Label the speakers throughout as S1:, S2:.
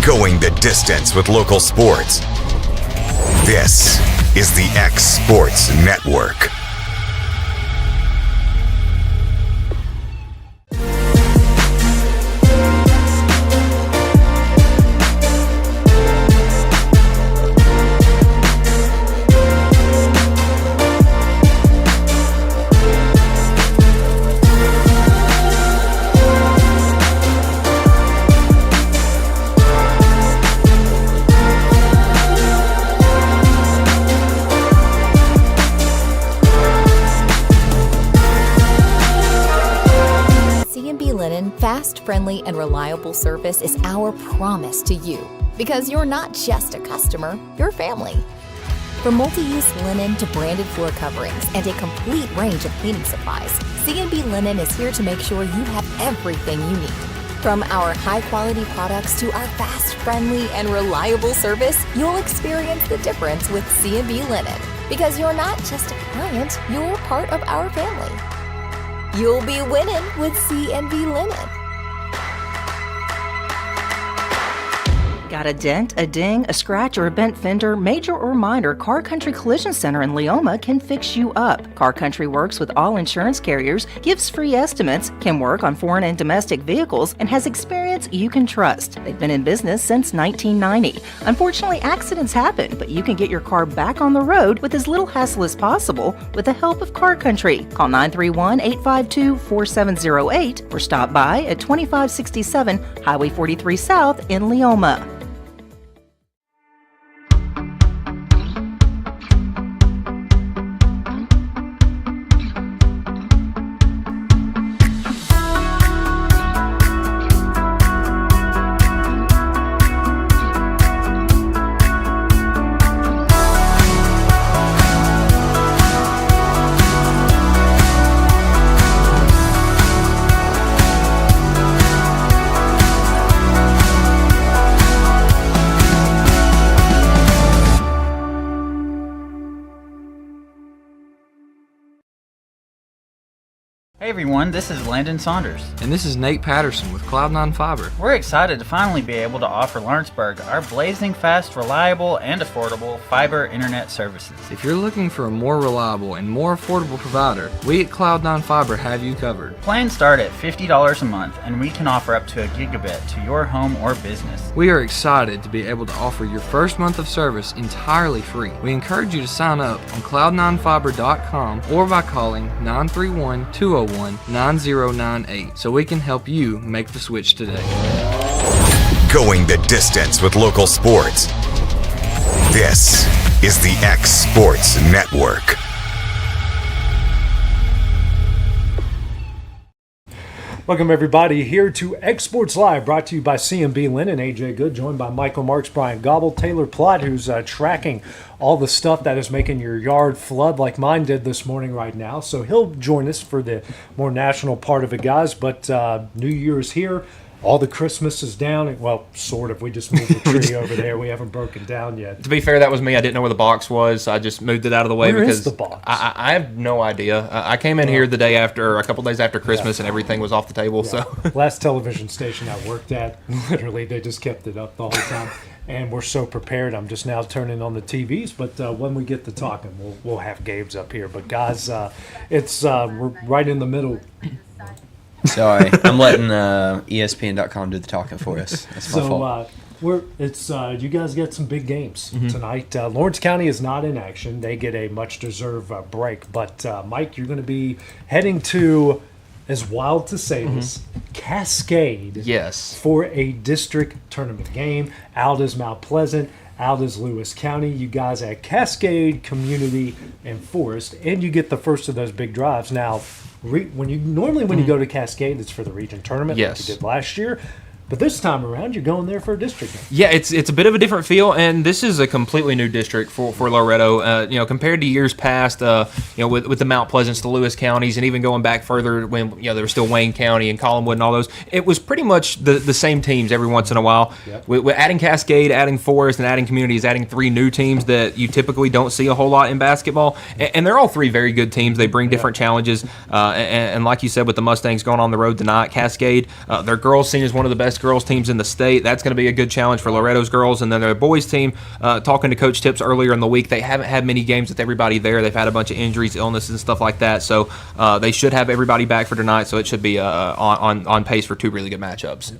S1: Going the distance with local sports. This is the X Sports Network.
S2: C&B Linen, fast, friendly, and reliable service is our promise to you because you're not just a customer, you're family. From multi-use linen to branded floor coverings and a complete range of cleaning supplies, C&B Linen is here to make sure you have everything you need. From our high-quality products to our fast, friendly, and reliable service, you'll experience the difference with C&B Linen because you're not just a client, you're part of our family. You'll be winning with C&B Linen.
S3: Got a dent, a ding, a scratch, or a bent fender? Major or minor, Car Country Collision Center in Leoma can fix you up. Car Country works with all insurance carriers, gives free estimates, can work on foreign and domestic vehicles, and has experience you can trust. They've been in business since 1990. Unfortunately, accidents happen, but you can get your car back on the road with as little hassle as possible with the help of Car Country. Call 931-852-4708 or stop by at 2567 Highway 43 South in Leoma.
S4: Hey everyone, this is Landon Saunders.
S5: And this is Nate Patterson with Cloud9 Fiber.
S4: We're excited to finally be able to offer Lawrenceburg our blazing fast, reliable, and affordable fiber internet services.
S5: If you're looking for a more reliable and more affordable provider, we at Cloud9 Fiber have you covered.
S4: Plans start at $50 a month, and we can offer up to a gigabit to your home or business.
S5: We are excited to be able to offer your first month of service entirely free. We encourage you to sign up on cloud9fiber.com or by calling 931-201-9098 so we can help you make the switch today.
S1: Going the distance with local sports. This is the X Sports Network.
S6: Welcome everybody here to X Sports Live, brought to you by C&B Linen. AJ Good, joined by Michael Marks, Brian Gobble, Taylor Plott, who's tracking all the stuff that is making your yard flood like mine did this morning right now. So he'll join us for the more national part of it, guys. But New Year's here. All the Christmas is down. Well, sort of. We just moved the tree over there. We haven't broken down yet.
S7: To be fair, that was me. I didn't know where the box was. I just moved it out of the way.
S6: Where
S7: because
S6: is the box?
S7: I have no idea. I came in here the day after, a couple days after Christmas, and everything was off the table.
S6: Yeah.
S7: So
S6: Last television station I worked at, literally, they just kept it up the whole time. And we're so prepared. I'm just now turning on the TVs. But when we get to talking, we'll have Gabe's up here. But guys, we're right in the middle.
S8: Sorry, I'm letting ESPN.com do the talking for us. That's my fault.
S6: You guys got some big games tonight. Lawrence County is not in action. They get a much-deserved break. But, Mike, you're going to be heading to, as wild to say this, Cascade.
S7: yes,
S6: For a district tournament game. Out is Mount Pleasant. Out is Lewis County. You guys at Cascade, Community, and Forest. And you get the first of those big drives. Now, when you go to Cascade, it's for the region tournament,
S7: Yes.
S6: like you did last year. But this time around, you're going there for a district game.
S7: Yeah, it's a bit of a different feel, and this is a completely new district for Loretto. Compared to years past, with the Mount Pleasants, the Lewis counties, and even going back further when there was still Wayne County and Collinwood and all those, it was pretty much the same teams every once in a while.
S6: Yep.
S7: With adding Cascade, adding Forest, and adding Communities, adding three new teams that you typically don't see a whole lot in basketball, and they're all three very good teams. They bring different challenges, and like you said, with the Mustangs going on the road tonight, Cascade, their girls scene is one of the best best girls teams in the state. That's going to be a good challenge for Loretto's girls. And then their boys team, talking to Coach Tips earlier in the week, they haven't had many games with everybody there. They've had a bunch of injuries, illnesses, and stuff like that. So they should have everybody back for tonight. So it should be on pace for two really good matchups.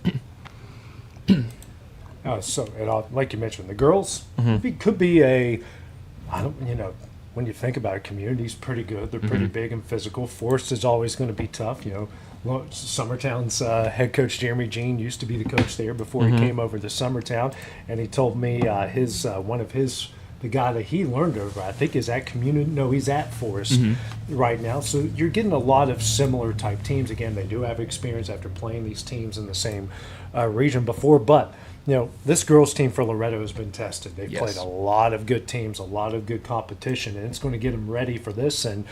S6: Like you mentioned, the girls could be when you think about it, community's pretty good. They're pretty big and physical. Forest is always going to be tough. Summertown's head coach Jeremy Jean used to be the coach there before he came over to Summertown, and he told me the guy that he learned over, I think, is at community. No, he's at Forest right now. So you're getting a lot of similar type teams. Again, they do have experience after playing these teams in the same region before, but. This girls' team for Loretto has been tested. They've played a lot of good teams, a lot of good competition, and it's going to get them ready for this. And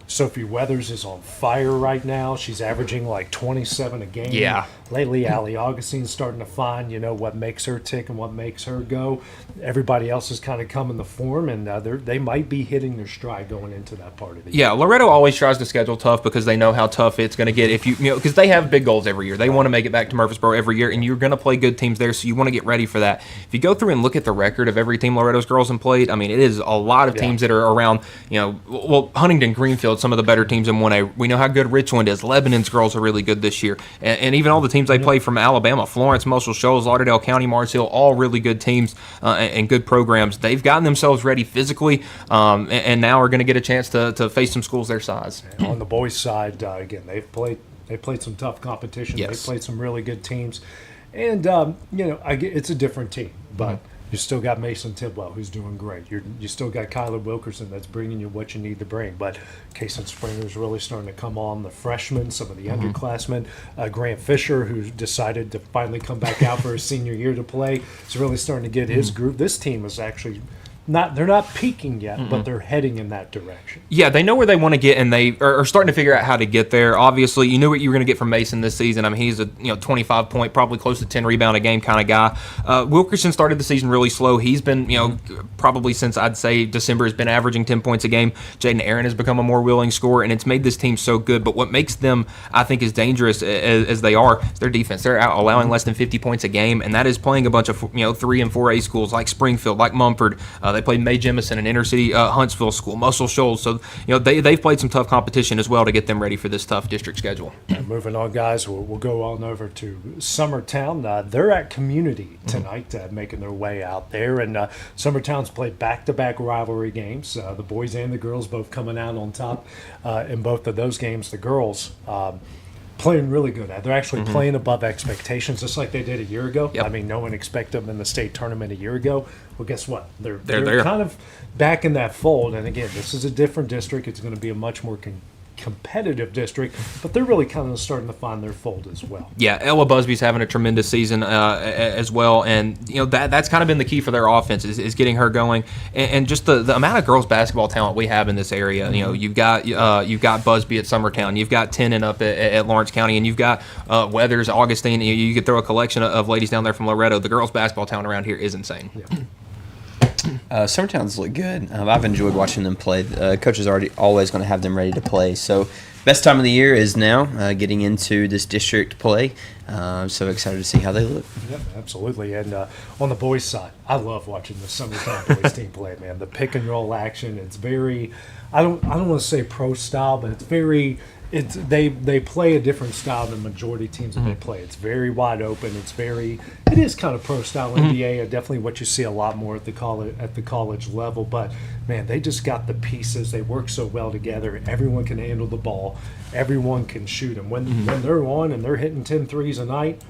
S6: Sophie Weathers is on fire right now. She's averaging like 27 a game.
S7: Yeah.
S6: Lately, Allie Augustine's starting to find, what makes her tick and what makes her go. Everybody else is kind of coming to form, and they might be hitting their stride going into that part of the year.
S7: Yeah, Loretto always tries to schedule tough because they know how tough it's going to get. If because they have big goals every year. They want to make it back to Murfreesboro every year, and you're going to play good teams there, so you want to get ready for that. If you go through and look at the record of every team Loretto's girls have played, I mean, it is a lot of teams that are around, Huntington, Greenfield, some of the better teams in 1A. We know how good Richland is. Lebanon's girls are really good this year. And even all the teams they play from Alabama, Florence, Muscle Shoals, Lauderdale County, Mars Hill, all really good teams and good programs. They've gotten themselves ready physically and now are going to get a chance to face some schools their size.
S6: And on the boys' side, again, they've played some tough competition.
S7: Yes.
S6: They've played some really good teams. And, it's a different team, but you still got Mason Tidwell, who's doing great. You still got Kyler Wilkerson that's bringing you what you need to bring. But Kason Springer's really starting to come on. The freshmen, some of the underclassmen. Grant Fisher, who decided to finally come back out for his senior year to play, is really starting to get his groove. This team is actually they're not peaking yet, but they're heading in that direction.
S7: Yeah, they know where they want to get, and they are starting to figure out how to get there. Obviously, you knew what you were going to get from Mason this season. I mean, he's a 25-point, probably close to 10 rebound a game kind of guy. Wilkerson started the season really slow. He's been, probably since I'd say December, has been averaging 10 points a game. Jaden Aaron has become a more willing scorer, and it's made this team so good. But what makes them, I think, as dangerous as they are is their defense. They're out allowing less than 50 points a game, and that is playing a bunch of 3 and 4A schools like Springfield, like Mumford. They played May Jemison, an inner city Huntsville school, Muscle Shoals. So they've played some tough competition as well to get them ready for this tough district schedule.
S6: Moving on, guys, we'll go on over to Summertown. They're at Community tonight, making their way out there. And Summertown's played back-to-back rivalry games. The boys and the girls both coming out on top in both of those games. The girls playing really good. They're actually playing above expectations, just like they did a year ago.
S7: Yep.
S6: I mean, no one expected them in the state tournament a year ago. Well, guess what? They're
S7: there.
S6: kind of back in that fold. And again, this is a different district. It's going to be a much more competitive district, but they're really kind of starting to find their fold as well.
S7: Yeah, Ella Busby's having a tremendous season as well, and that's kind of been the key for their offense is getting her going, and just the amount of girls basketball talent we have in this area. You've got Busby at Summertown, you've got Tennant up at Lawrence County, and you've got Weathers, Augustine. You could throw a collection of ladies down there from Loretto. The girls basketball talent around here is insane.
S6: Yeah.
S8: Summertown's look good. I've enjoyed watching them play. Coach is always going to have them ready to play. So best time of the year is now, getting into this district play. So excited to see how they look.
S6: Yep, absolutely. And on the boys' side, I love watching the Summertown boys team play, man. The pick and roll action, it's very, I don't want to say pro style, but it's very, they play a different style than majority teams that they play. It's very wide open. It is kind of pro style NBA. Definitely what you see a lot more at the college level. But man, they just got the pieces. They work so well together. Everyone can handle the ball. Everyone can shoot them. When they're on and they're hitting 10 threes a night,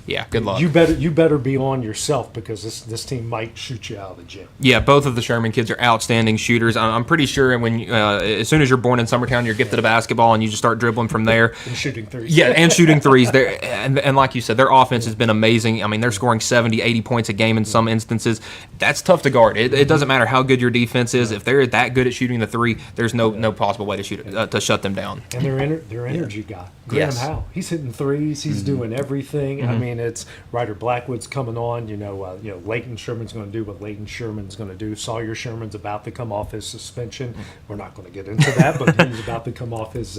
S7: Yeah, good luck.
S6: You better be on yourself because this team might shoot you out of the gym.
S7: Yeah, both of the Sherman kids are outstanding shooters. I'm pretty sure when as soon as you're born in Summertown, you're gifted a basketball and you just start dribbling from there.
S6: And shooting threes.
S7: Yeah, and shooting threes. And like you said, their offense has been amazing. I mean, they're scoring 70, 80 points a game in some instances. That's tough to guard. It doesn't matter how good your defense is. If they're that good at shooting the three, there's no possible way to shoot it, to shut them down.
S6: And their energy guy, Graham Howe. He's hitting threes. He's doing everything. I mean, it's Ryder Blackwood's coming on. Leighton Sherman's going to do what Leighton Sherman's going to do. Sawyer Sherman's about to come off his suspension. We're not going to get into that, but he's about to come off his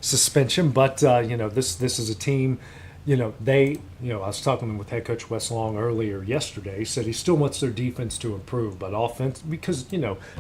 S6: suspension. But this is a team. I was talking with head coach Wes Long earlier yesterday. He said he still wants their defense to improve, but offense, because,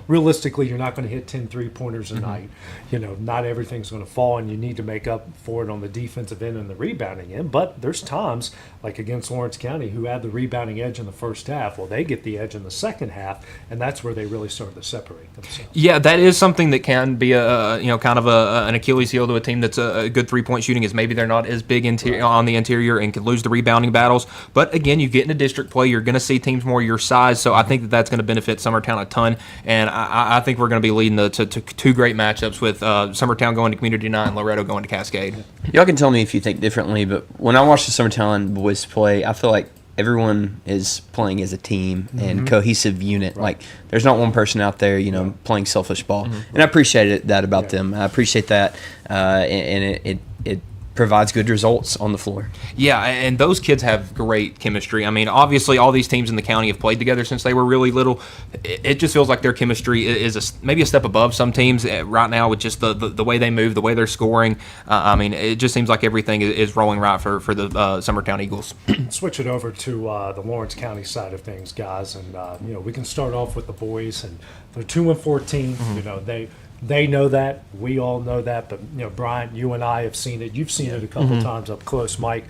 S6: realistically, you're not going to hit 10 3-pointers a night. Not everything's going to fall, and you need to make up for it on the defensive end and the rebounding end. But there's times, like against Lawrence County, who had the rebounding edge in the first half. Well, they get the edge in the second half, and that's where they really started to separate themselves.
S7: Yeah, that is something that can be kind of an Achilles heel to a team that's a good 3-point shooting, is maybe they're not as big on the interior and can lose the rebounding battles. But again, you get into district play, you're going to see teams more your size, so I think that's going to benefit Summertown a ton. And I think we're going to be leading to two great matchups with Summertown going to Community Night and Loretto going to Cascade.
S8: Y'all can tell me if you think differently, but when I watch the Summertown boys play, I feel like everyone is playing as a team and cohesive unit. Right. Like, there's not one person out there, playing selfish ball. And I appreciate that about them. I appreciate that, and it provides good results on the floor.
S7: Yeah, and those kids have great chemistry. I mean, obviously, all these teams in the county have played together since they were really little. It just feels like their chemistry is maybe a step above some teams right now with just the way they move, the way they're scoring. I mean, it just seems like everything is rolling right for the Summertown Eagles.
S6: Switch it over to the Lawrence County side of things, guys, and we can start off with the boys, and they're 2-14. They know that. We all know that. But, Bryant, you and I have seen it. You've seen it a couple times up close, Mike.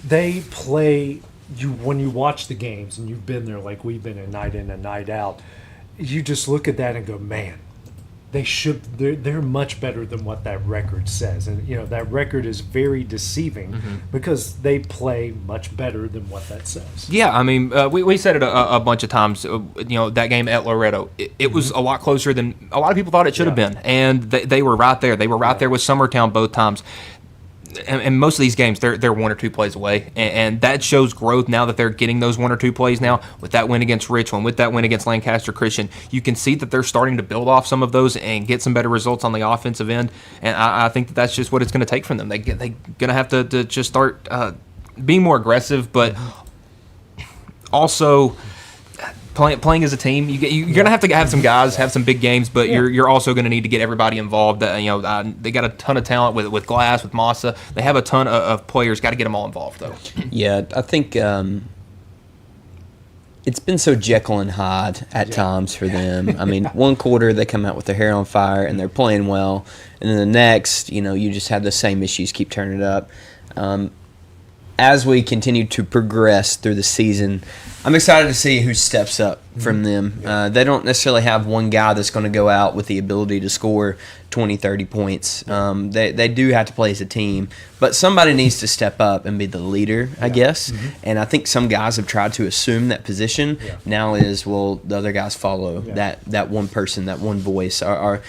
S6: They play when you watch the games, and you've been there like we've been in and night out, you just look at that and go, man, they're much better than what that record says. And, that record is very deceiving because they play much better than what that says.
S7: Yeah, I mean, we said it a bunch of times. That game at Loretto, it was a lot closer than a lot of people thought it should have been. And they were right there. They were right there with Summertown both times. And most of these games, they're 1 or 2 plays away, and that shows growth now that they're getting those 1 or 2 plays now. With that win against Richland, with that win against Lancaster Christian, you can see that they're starting to build off some of those and get some better results on the offensive end. And I think that's just what it's going to take from them. They're going to have to just start being more aggressive, but also playing as a team. You're going to have some guys have some big games, but you're also going to need to get everybody involved. They got a ton of talent with Glass, with Massa. They have a ton of players. Got to get them all involved, though.
S8: Yeah, I think it's been so Jekyll and Hyde at times for them. I mean, one quarter they come out with their hair on fire and they're playing well, and then the next, you just have the same issues keep turning up. As we continue to progress through the season, I'm excited to see who steps up from them. They don't necessarily have one guy that's going to go out with the ability to score 20, 30 points. They do have to play as a team, but somebody needs to step up and be the leader, I guess. And I think some guys have tried to assume that position. Now the other guys follow that one person, that one voice. I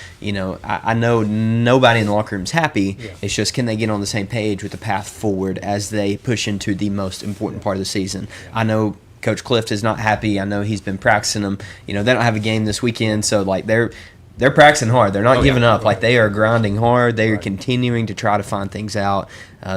S8: know nobody in the locker room is happy. It's just, can they get on the same page with the path forward as they push into the most important part of the season? I know Coach Clift is not happy. I know he's been practicing them. They don't have a game this weekend, so they're practicing hard. They're not giving up. Like, they are grinding hard. They are continuing to try to find things out.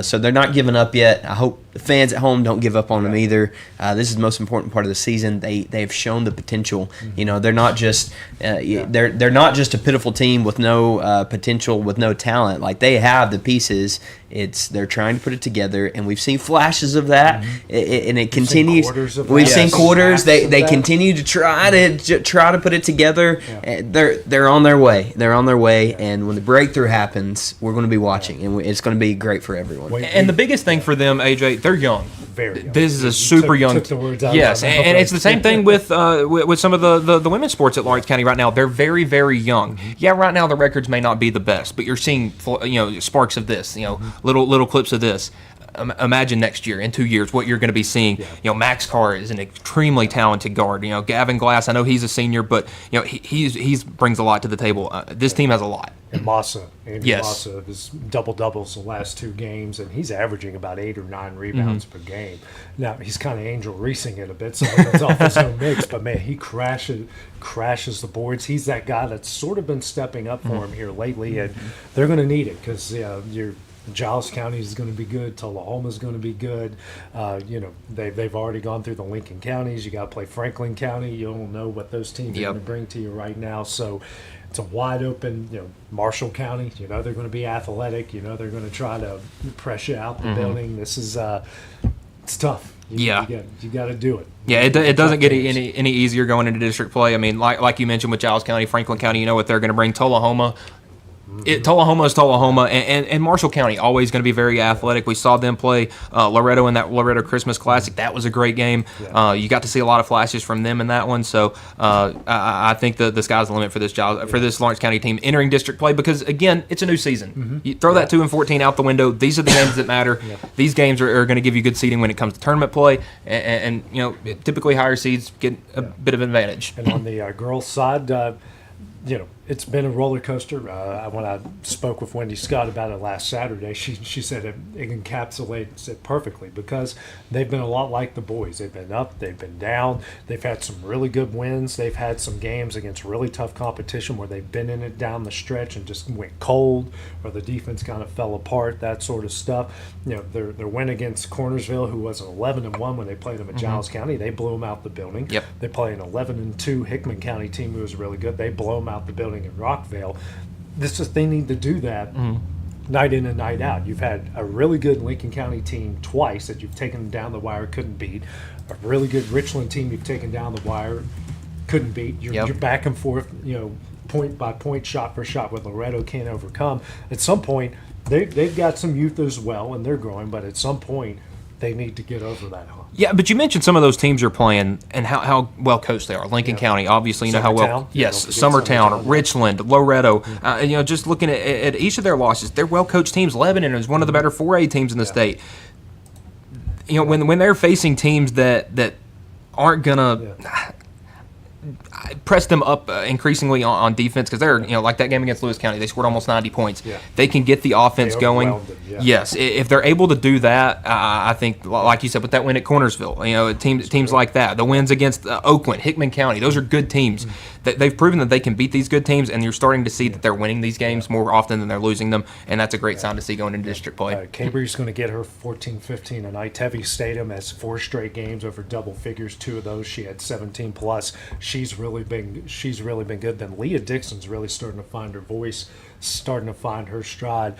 S8: So they're not giving up yet. I hope the fans at home don't give up on them either. This is the most important part of the season. They've shown the potential. They're not just they're not just a pitiful team with no potential, with no talent. Like, they have the pieces. They're trying to put it together, and we've seen flashes of that, and it continues. We've seen quarters. They continue to try to put it together. They're on their way. They're on their way, and when the breakthrough happens, we're going to be watching, and it's going to be great for everyone.
S7: And the biggest thing for them, AJ, they're young.
S6: Very young.
S7: This is a super young.
S6: Took the words out
S7: yes,
S6: of my mouth.
S7: and it's the same thing with some of the women's sports at Lawrence County right now. They're very, very young. Yeah, right now the records may not be the best, but you're seeing sparks of this. Little clips of this. Imagine next year, in 2 years, what you're going to be seeing. Max Carr is an extremely talented guard. Gavin Glass, I know he's a senior, but he brings a lot to the table. This team has a lot.
S6: And Massa, Massa, has double-doubles the last 2 games, and he's averaging about 8 or 9 rebounds per game. Now, he's kind of Angel Reesing it a bit, so it's off his own mix, but, man, he crashes the boards. He's that guy that's sort of been stepping up for him here lately, and they're going to need it because Giles County is going to be good. Tullahoma is going to be good. They've already gone through the Lincoln counties. You got to play Franklin County. You don't know what those teams are going to bring to you right now. So it's a wide open. Marshall County. They're going to be athletic. They're going to try to press you out the building. This is it's tough. You got to do it.
S7: Yeah, it doesn't get any easier going into district play. I mean, like you mentioned with Giles County, Franklin County, you know what they're going to bring. Tullahoma. Tullahoma is Tullahoma, and Marshall County always going to be very athletic. We saw them play Loretto in that Loretto Christmas Classic. That was a great game. You got to see a lot of flashes from them in that one. So I think the sky's the limit for this Lawrence County team entering district play, because again, it's a new season. You throw that 2-14 out the window. These are the games that matter. These games are going to give you good seeding when it comes to tournament play, and typically higher seeds get a bit of advantage.
S6: And on the girls' side, it's been a roller coaster. When I spoke with Wendy Scott about it last Saturday, she said it encapsulates it perfectly, because they've been a lot like the boys. They've been up, they've been down. They've had some really good wins. They've had some games against really tough competition where they've been in it down the stretch and just went cold, or the defense kind of fell apart, that sort of stuff. Their win against Cornersville, who was an 11-1 when they played them at Giles County, they blew them out the building. They play an 11-2 Hickman County team who was really good. They blow them out the building in Rockville. They need to do that night in and night out. You've had a really good Lincoln County team twice that you've taken down the wire, couldn't beat. A really good Richland team you've taken down the wire, couldn't beat. You're back and forth, point by point, shot for shot, with Loretto can't overcome. At some point, they've got some youth as well, and they're growing, but at some point, they need to get over that hump.
S7: Yeah, but you mentioned some of those teams you're playing and how well coached they are. Lincoln County, obviously, how well. Yes, Summertown, Richland, Loretto. Just looking at each of their losses, they're well coached teams. Lebanon is one of the better 4A teams in the state. When they're facing teams that aren't gonna press them up increasingly on defense, because they're like that game against Lewis County, they scored almost 90 points. They can get the offense going. Yes, if they're able to do that, I think, like you said, with that win at Cornersville, teams like that, the wins against Oakland, Hickman County, those are good teams. They've proven that they can beat these good teams, and you're starting to see that they're winning these games more often than they're losing them, and that's a great sign to see going into district play.
S6: Cambry's going to get her 14-15 tonight. Tevi Stadium has 4 straight games over double figures. 2 of those she had 17 plus. She's really been good. Then Leah Dixon's really starting to find her voice, starting to find her stride.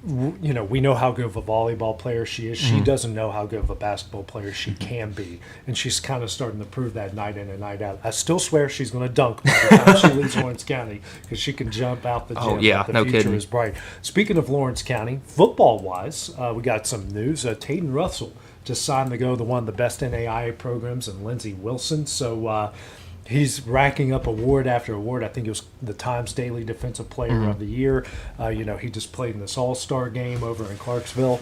S6: We know how good of a volleyball player she is. She doesn't know how good of a basketball player she can be, and she's kind of starting to prove that night in and night out. I still swear she's going to dunk by the time she leaves Lawrence County, because she can jump out the gym.
S7: Oh yeah,
S6: the future
S7: kidding.
S6: is bright. Speaking of Lawrence County, football-wise, we got some news. Tayden Russell just signed to go to one of the best NAIA programs in Lindsey Wilson. So he's racking up award after award. I think it was the Times Daily Defensive Player of the Year. He just played in this all-star game over in Clarksville.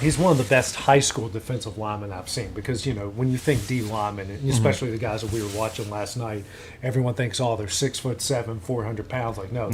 S6: He's one of the best high school defensive linemen I've seen, because, when you think D linemen, and especially the guys that we were watching last night, everyone thinks, they're 6'7", 400 pounds. Like, no.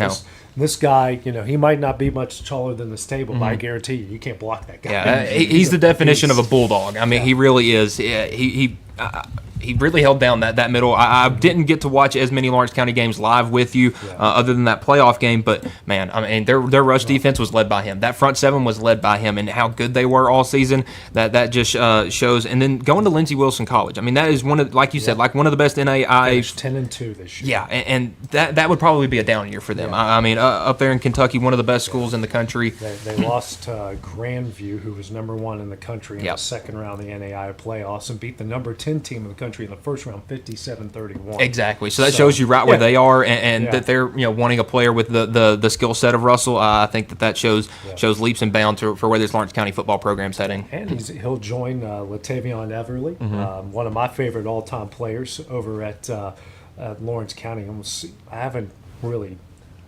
S6: This guy, he might not be much taller than this table, but I guarantee you can't block that guy.
S7: Yeah, he's the definition of a bulldog. I mean, he really is. He really held down that middle. I didn't get to watch as many Lawrence County games live with you, other than that playoff game. But man, I mean, their rush defense was led by him. That front seven was led by him, and how good they were all season. That just shows. And then going to Lindsey Wilson College. I mean, that is one of, like you said, like one of the best NAIA.
S6: 10-2 this year.
S7: Yeah, and that would probably be a down year for them. I mean, up there in Kentucky, one of the best schools in the country.
S6: They lost to Grandview, who was number 1 in the country in the second round of the NAIA playoffs, and beat the number 10 team in the country in the first round, 57-31.
S7: Exactly. So that shows you right where they are, and that they're wanting a player with the skill set of Russell. I think that shows leaps and bounds for where this Lawrence County football program's heading.
S6: And he'll join Latavion Everly, one of my favorite all-time players over at Lawrence County. I haven't really.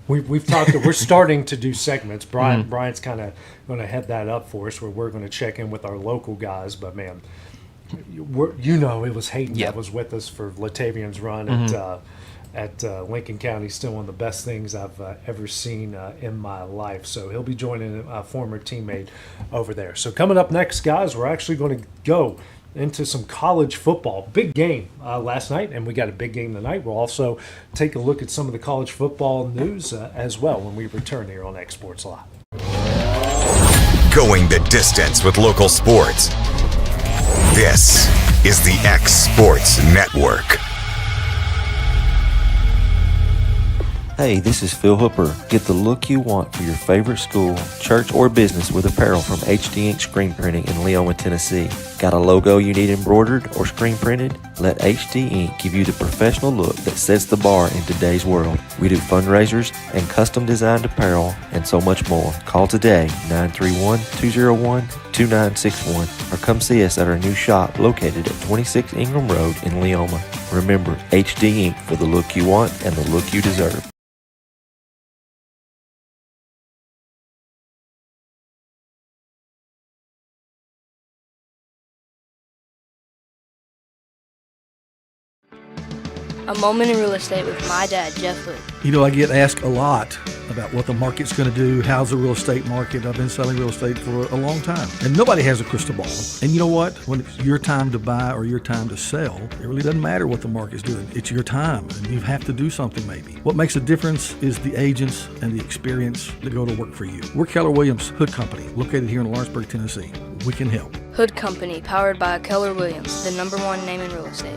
S6: We've talked. We're starting to do segments. Brian's kind of going to head that up for us, where we're going to check in with our local guys. But man, it was Hayden that was with us for Latavion's run at Lincoln County. Still one of the best things I've ever seen in my life. So he'll be joining a former teammate over there. So coming up next, guys, we're actually going to go into some college football. Big game last night, and we got a big game tonight. We'll also take a look at some of the college football news as well when we return here on X Sports Live.
S1: Going the distance with local sports. This is the X Sports Network.
S9: Hey, this is Phil Hooper. Get the look you want for your favorite school, church, or business with apparel from HD Ink Screen Printing in Leoma, Tennessee. Got a logo you need embroidered or screen printed? Let HD Ink give you the professional look that sets the bar in today's world. We do fundraisers and custom designed apparel and so much more. Call today, 931-201-2961, or come see us at our new shop located at 26 Ingram Road in Leoma. Remember, HD Ink for the look you want and the look you deserve.
S10: A Moment in Real Estate with my dad, Jeff Hood.
S11: You know, I get asked a lot about what the market's going to do. How's the real estate market? I've been selling real estate for a long time. And nobody has a crystal ball. And you know what? When it's your time to buy or your time to sell, it really doesn't matter what the market's doing. It's your time, and you have to do something maybe. What makes a difference is the agents and the experience that go to work for you. We're Keller Williams Hood Company, located here in Lawrenceburg, Tennessee. We can help.
S10: Hood Company, powered by Keller Williams, the #1 name in real estate.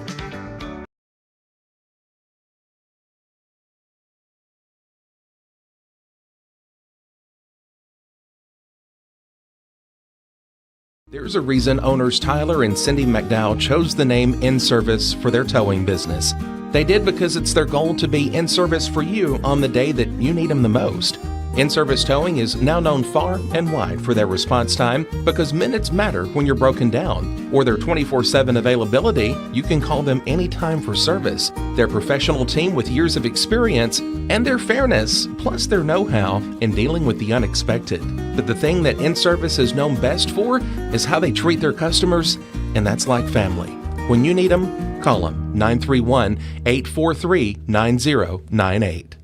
S12: There's a reason owners Tyler and Cindy McDowell chose the name In Service for their towing business. They did because it's their goal to be in service for you on the day that you need them the most. In-Service Towing is now known far and wide for their response time because minutes matter when you're broken down, or their 24/7 availability. You can call them anytime for service. Their professional team with years of experience and their fairness, plus their know-how in dealing with the unexpected. But the thing that In-Service is known best for is how they treat their customers, and that's like family. When you need them, call them 931-843-9098.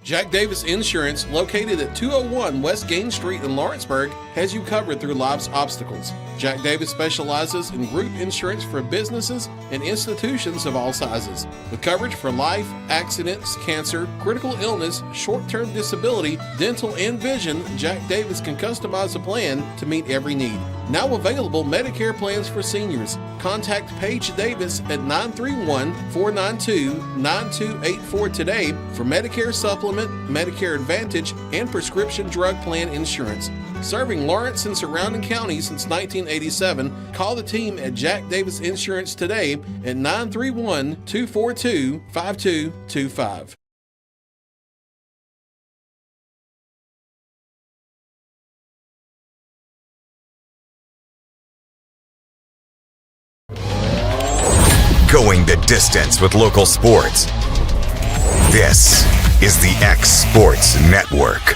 S13: Jack Davis Insurance, located at 201 West Gain Street in Lawrenceburg, has you covered through life's obstacles. Jack Davis specializes in group insurance for businesses and institutions of all sizes, with coverage for life, accidents, cancer, critical illness, short-term disability, dental, and vision. Jack Davis can customize a plan to meet every need. Now available Medicare plans for seniors. Contact Paige Davis at 931-492-9284 today for Medicare Supplement, Medicare Advantage, and prescription drug plan insurance. Serving Lawrence and surrounding counties since 1987, call the team at Jack Davis Insurance today at 931-242-5225.
S1: Going the distance with local sports. This is the X Sports Network.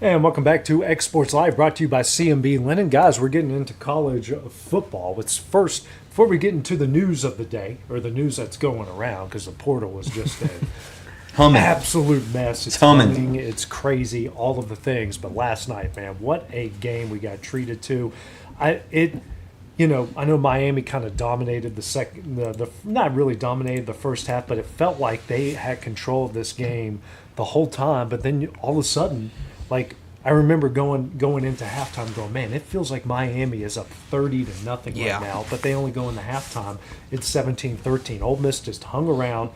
S6: And welcome back to X Sports Live, brought to you by C&B Linen. Guys, we're getting into college football. It's first, before we get into the news of the day, or the news that's going around, because the portal was just an absolute mess. It's humming. It's crazy, all of the things. But last night, man, what a game we got treated to. I know Miami kind of dominated not really dominated the first half, but it felt like they had control of this game the whole time. But then all of a sudden, like, I remember going into halftime going, man, it feels like Miami is up 30-0 right now, but they only go into halftime. It's 17-13. Ole Miss just hung around,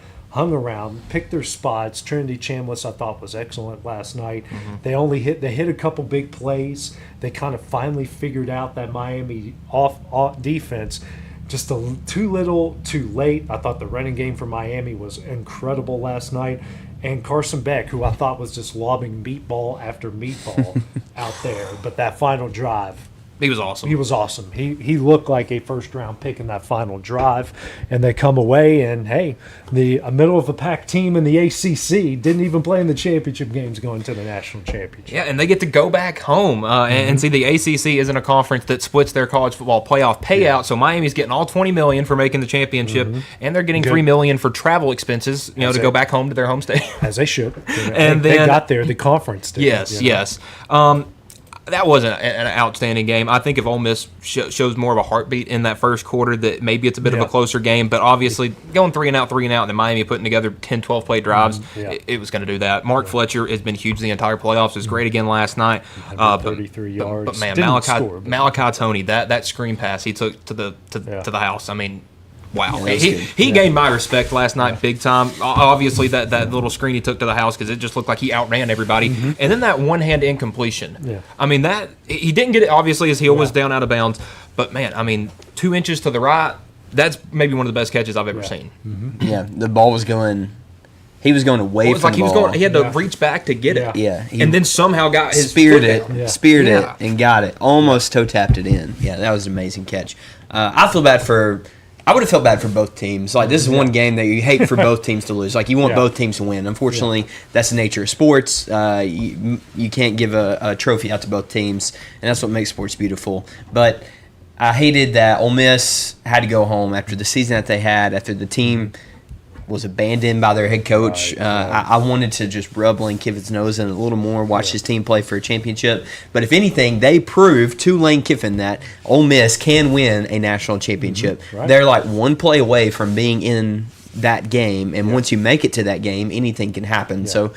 S6: picked their spots. Trinity Chambliss, I thought, was excellent last night. Mm-hmm. They hit a couple big plays. They kind of finally figured out that Miami off defense. Just too little, too late. I thought the running game for Miami was incredible last night. And Carson Beck, who I thought was just lobbing meatball after meatball out there. But that final drive,
S7: he was awesome. He
S6: looked like a first-round pick in that final drive. And they come away, and, hey, the middle-of-the-pack team in the ACC didn't even play in the championship games going to the national championship.
S7: Yeah, and they get to go back home. And see, the ACC isn't a conference that splits their college football playoff payout. Yeah. So Miami's getting all $20 million for making the championship, and they're getting $3 million for travel expenses, to go back home to their home state.
S6: As they should.
S7: And
S6: they got there, the conference did.
S7: Yes. that wasn't an outstanding game. I think if Ole Miss shows more of a heartbeat in that first quarter, that maybe it's a bit of a closer game. But obviously, going 3 and out, and then Miami putting together 10, 12 play drives, it was going to do that. Mark Fletcher has been huge the entire playoffs. Was great again last night.
S6: 33 yards.
S7: But man,
S6: Score,
S7: Malachi Toney, that screen pass he took to the house. I mean, wow.
S8: Yeah,
S7: he gained my respect last night big time. Obviously, that little screen he took to the house because it just looked like he outran everybody. And then that one-hand incompletion. Yeah. I mean, that he didn't get it, obviously, his heel was down out of bounds. But, man, I mean, 2 inches to the right, that's maybe one of the best catches I've ever seen.
S8: Yeah, the ball was going – he was going away from the ball.
S7: He had to reach back to get it.
S8: Yeah.
S7: And then somehow got his
S8: speared
S7: foot
S8: it, speared it, and got it. Almost toe-tapped it in. Yeah, that was an amazing catch. I would have felt bad for both teams. Like, this is one game that you hate for both teams to lose. Like, you want both teams to win. Unfortunately, that's the nature of sports. You can't give a trophy out to both teams, and that's what makes sports beautiful. But I hated that Ole Miss had to go home after the season that they had, after the team was abandoned by their head coach. I wanted to just rub Lane Kiffin's nose in a little more, watch his team play for a championship. But if anything, they proved to Lane Kiffin that Ole Miss can win a national championship. They're like one play away from being in that game, and once you make it to that game, anything can happen. So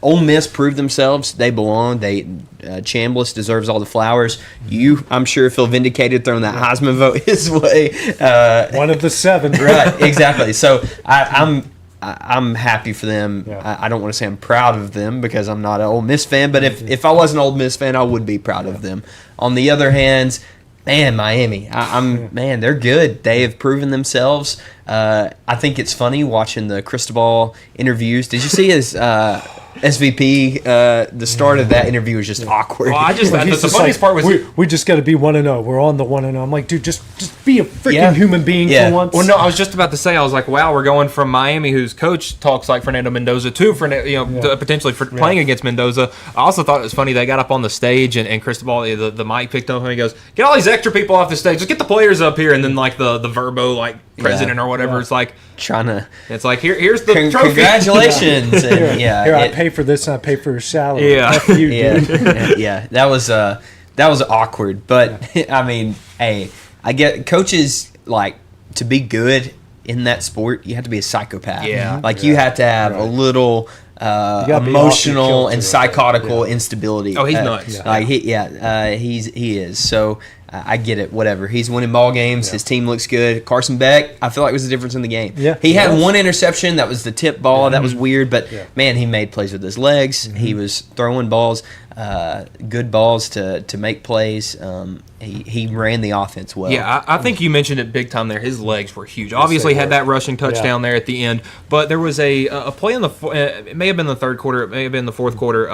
S8: Ole Miss proved themselves. They belong. Chambliss deserves all the flowers. You, I'm sure, feel vindicated throwing that Heisman vote his way.
S6: One of the 7.
S8: Right, exactly. So I'm happy for them. I don't want to say I'm proud of them because I'm not an Ole Miss fan, but if I was an Ole Miss fan, I would be proud of them. On the other hand, man, Miami, man, they're good. They have proven themselves. I think it's funny watching the Cristobal interviews. Did you see his SVP? The start of that interview was just awkward.
S7: Well, the funniest part was
S6: we just got to be 1-0. We're on the 1-0. I'm like, dude, just be a freaking human being for once.
S7: Well, no, I was just about to say, I was like, wow, we're going from Miami, whose coach talks like Fernando Mendoza, to potentially playing against Mendoza. I also thought it was funny they got up on the stage and Cristobal, the mic picked up and he goes, "Get all these extra people off the stage. Just get the players up here." And then like the Verbo president or whatever, it's like
S8: trying to.
S7: It's like here's the trophy.
S8: Congratulations. And,
S6: here I pay for this and I pay for his salary.
S7: Yeah,
S6: F you, dude.
S8: That was awkward. But I mean, hey, I get coaches like to be good in that sport. You have to be a psychopath.
S7: Yeah,
S8: you have to have a little. Emotional and psychotical instability.
S7: Oh, he's nuts.
S8: He is. So I get it. Whatever. He's winning ball games. His team looks good. Carson Beck, I feel like was the difference in the game.
S6: Yeah,
S8: he had one interception that was the tip ball. That was weird, but man, he made plays with his legs. He was throwing balls, good balls to make plays. He ran the offense well.
S7: Yeah, I think you mentioned it big time there. His legs were huge. Obviously, had that rushing touchdown there at the end, but there was a play in it may have been the third quarter, it may have been the fourth quarter,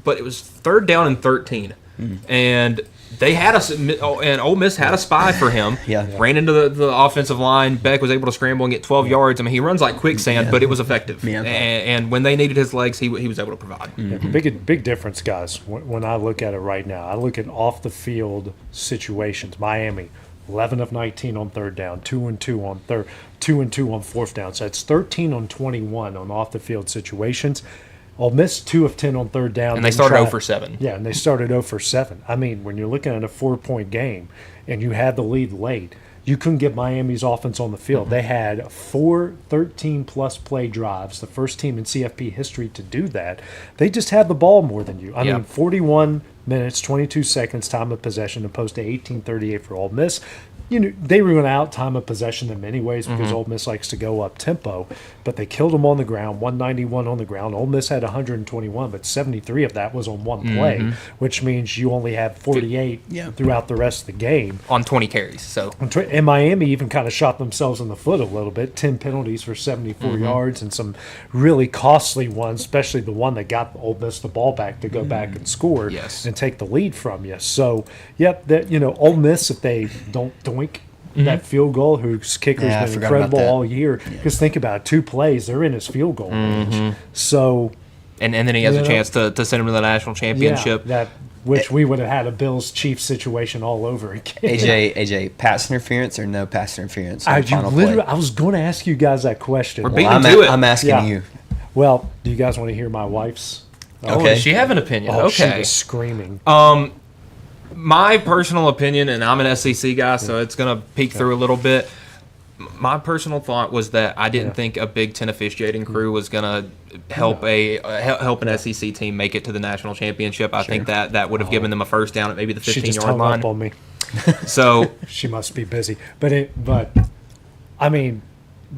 S7: but it was 3rd down and 13, and they had and Ole Miss had a spy for him. Ran into the offensive line. Beck was able to scramble and get 12 yards. I mean, he runs like quicksand, but it was effective. And when they needed his legs, he was able to provide.
S6: Big difference, guys. When I look at it right now, I look at off the field situations. Miami, 11 of 19 on 3rd down, 2 and 2 on 4th down. So it's 13 on 21 on off the field situations. Ole Miss 2 of 10 on 3rd down.
S7: And they started 0 for 7.
S6: Yeah, and they started 0 for 7. I mean, when you're looking at a 4-point game and you had the lead late, you couldn't get Miami's offense on the field. They had 4 13-plus play drives, the first team in CFP history to do that. They just had the ball more than you. I mean, 41 minutes, 22 seconds time of possession opposed to 18:38 for Ole Miss. They were going to out time of possession in many ways because Ole Miss likes to go up tempo, but they killed them on the ground, 191 on the ground. Ole Miss had 121, but 73 of that was on one play, which means you only had 48 throughout the rest of the game.
S7: On 20 carries. So.
S6: And Miami even kind of shot themselves in the foot a little bit, 10 penalties for 74 yards and some really costly ones, especially the one that got Ole Miss the ball back to go back and score and take the lead from you. So, Ole Miss, if they don't doink that field goal, whose kicker's been incredible all year. Because think about it, 2 plays, they're in his field goal range. So,
S7: and then he has a chance to send him to the national championship.
S6: Which we would have had a Bills-Chiefs situation all over again.
S8: AJ, pass interference or no pass interference?
S6: I was going to ask you guys that question.
S7: We're beating to it.
S8: I'm asking you.
S6: Well, do you guys want to hear my wife's?
S7: Okay. Does she have an opinion?
S6: She was screaming.
S7: My personal opinion, and I'm an SEC guy, so it's going to peek through a little bit. My personal thought was that I didn't think a Big Ten officiating crew was going to help an SEC team make it to the national championship. I think that would have given them a first down at maybe the 15-yard line.
S6: Up on me.
S7: So
S6: she must be busy. But I mean,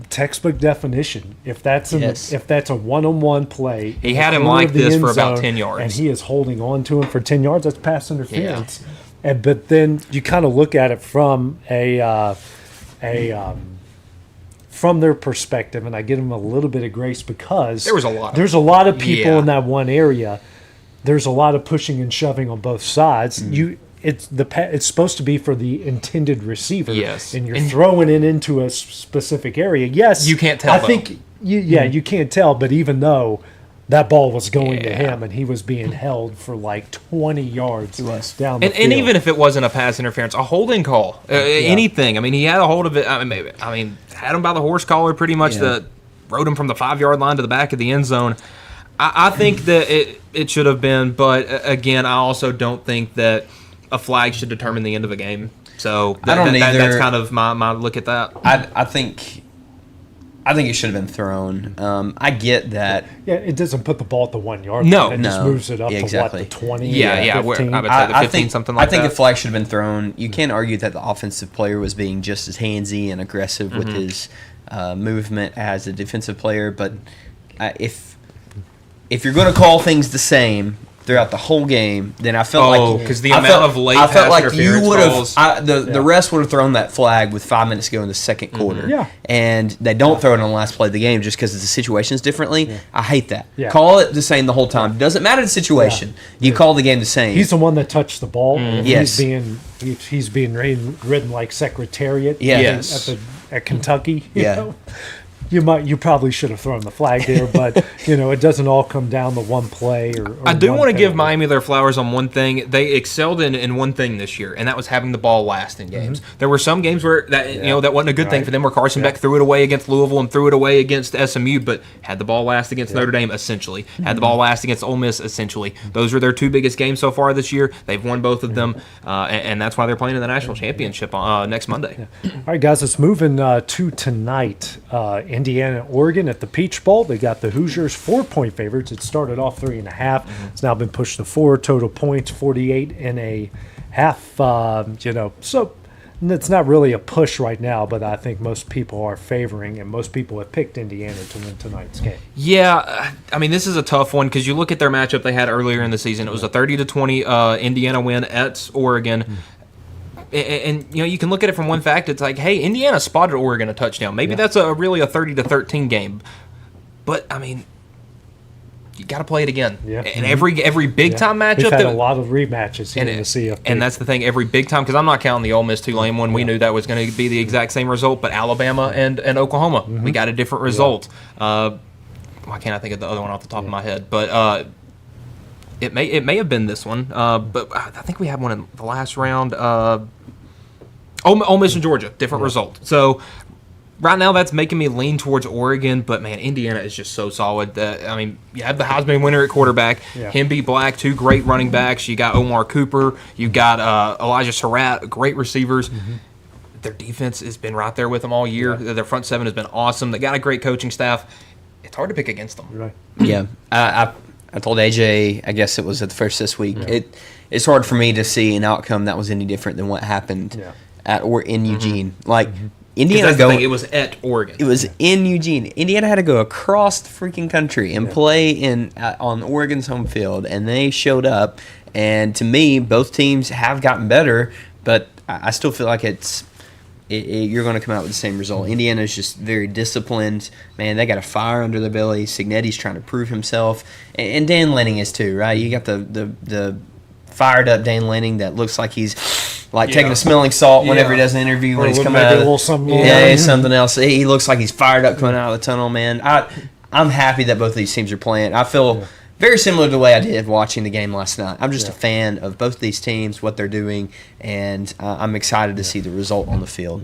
S6: textbook definition. If that's a one-on-one play,
S7: he had him like this for about 10 yards,
S6: and he is holding on to him for 10 yards. That's pass interference. Yeah. But then you kind of look at it from from their perspective, and I give them a little bit of grace because there's a lot of people in that one area. There's a lot of pushing and shoving on both sides. It's supposed to be for the intended receiver, and you're throwing it into a specific area. Yes,
S7: you can't tell.
S6: I think you can't tell, but even though that ball was going to him, and he was being held for like 20 yards down the field.
S7: And even if it wasn't a pass interference, a holding call, anything. I mean, he had a hold of it. I mean, had him by the horse collar pretty much. Rode him from the 5-yard line to the back of the end zone. I think that it should have been, but again, I also don't think that a flag should determine the end of a game. So
S8: I don't either.
S7: That's kind of my look at that.
S8: I think it should have been thrown. I get that.
S6: Yeah, it doesn't put the ball at the 1 yard.
S7: No,
S6: it just moves it up to what, the 20?
S7: Yeah, 15? I would say the 15, something like that.
S8: I think a flag should have been thrown. You can't argue that the offensive player was being just as handsy and aggressive with his movement as a defensive player. But if you're going to call things the same throughout the whole game, then I felt like
S7: because the amount of late
S8: I felt
S7: pass
S8: like you
S7: interference
S8: would
S7: calls.
S8: have the rest would have thrown that flag with 5 minutes to go in the second quarter. And they don't throw it on the last play of the game just because the situation's differently. I hate that. Call it the same the whole time. Doesn't matter the situation. You call the game the same.
S6: He's the one that touched the ball.
S8: Yes.
S6: He's being ridden like Secretariat. At Kentucky. You know? You probably should have thrown the flag there, but it doesn't all come down to one play. Or
S7: I do want to give Miami their flowers on one thing. They excelled in one thing this year, and that was having the ball last in games. There were some games where that that wasn't a good thing for them, where Carson Beck threw it away against Louisville and threw it away against SMU, but had the ball last against Notre Dame essentially, had the ball last against Ole Miss essentially. Those are their two biggest games so far this year. They've won both of them, and that's why they're playing in the national championship next Monday.
S6: All right, guys, let's move in to tonight. Indiana and Oregon at the Peach Bowl. They got the Hoosiers 4-point favorites. It started off 3.5. It's now been pushed to 4 total points, 48.5. So it's not really a push right now, but I think most people are favoring, and most people have picked Indiana to win tonight's game.
S7: Yeah, I mean, this is a tough one because you look at their matchup they had earlier in the season. It was a 30-20 Indiana win at Oregon. And you can look at it from one fact. It's like, hey, Indiana spotted Oregon a touchdown. Maybe that's really a 30-13 game. But I mean, you got to play it again. And every big time matchup.
S6: We've had a lot of rematches here in the CFP.
S7: And that's the thing. Every big time, because I'm not counting the Ole Miss Tulane one. We knew that was going to be the exact same result. But Alabama and Oklahoma, we got a different result. Why can't I think of the other one off the top of my head? But it may have been this one. But I think we had one in the last round. Ole Miss and Georgia, different result. So right now that's making me lean towards Oregon, but man, Indiana is just so solid. I mean, you have the Heisman winner at quarterback, Hemby Black, two great running backs. You got Omar Cooper, you got Elijah Surratt, great receivers. Their defense has been right there with them all year. Their front seven has been awesome. They got a great coaching staff. It's hard to pick against them.
S8: I told AJ, I guess it was at the first this week. It's hard for me to see an outcome that was any different than what happened in Eugene. Like Indiana
S7: it was at Oregon.
S8: It was in Eugene. Indiana had to go across the freaking country and play on Oregon's home field, and they showed up. And to me, both teams have gotten better, but I still feel like you're going to come out with the same result. Indiana is just very disciplined. Man, they got a fire under their belly. Signetti's trying to prove himself, and Dan Lanning is too, right? You got the fired up Dan Lanning that looks like he's taking a smelling salt whenever he does an interview when he's coming out of something else. He looks like he's fired up coming out of the tunnel, man. I'm happy that both of these teams are playing. I feel Very similar to the way I did watching the game last night. I'm just a fan of both these teams, what they're doing, and I'm excited to see the result on the field.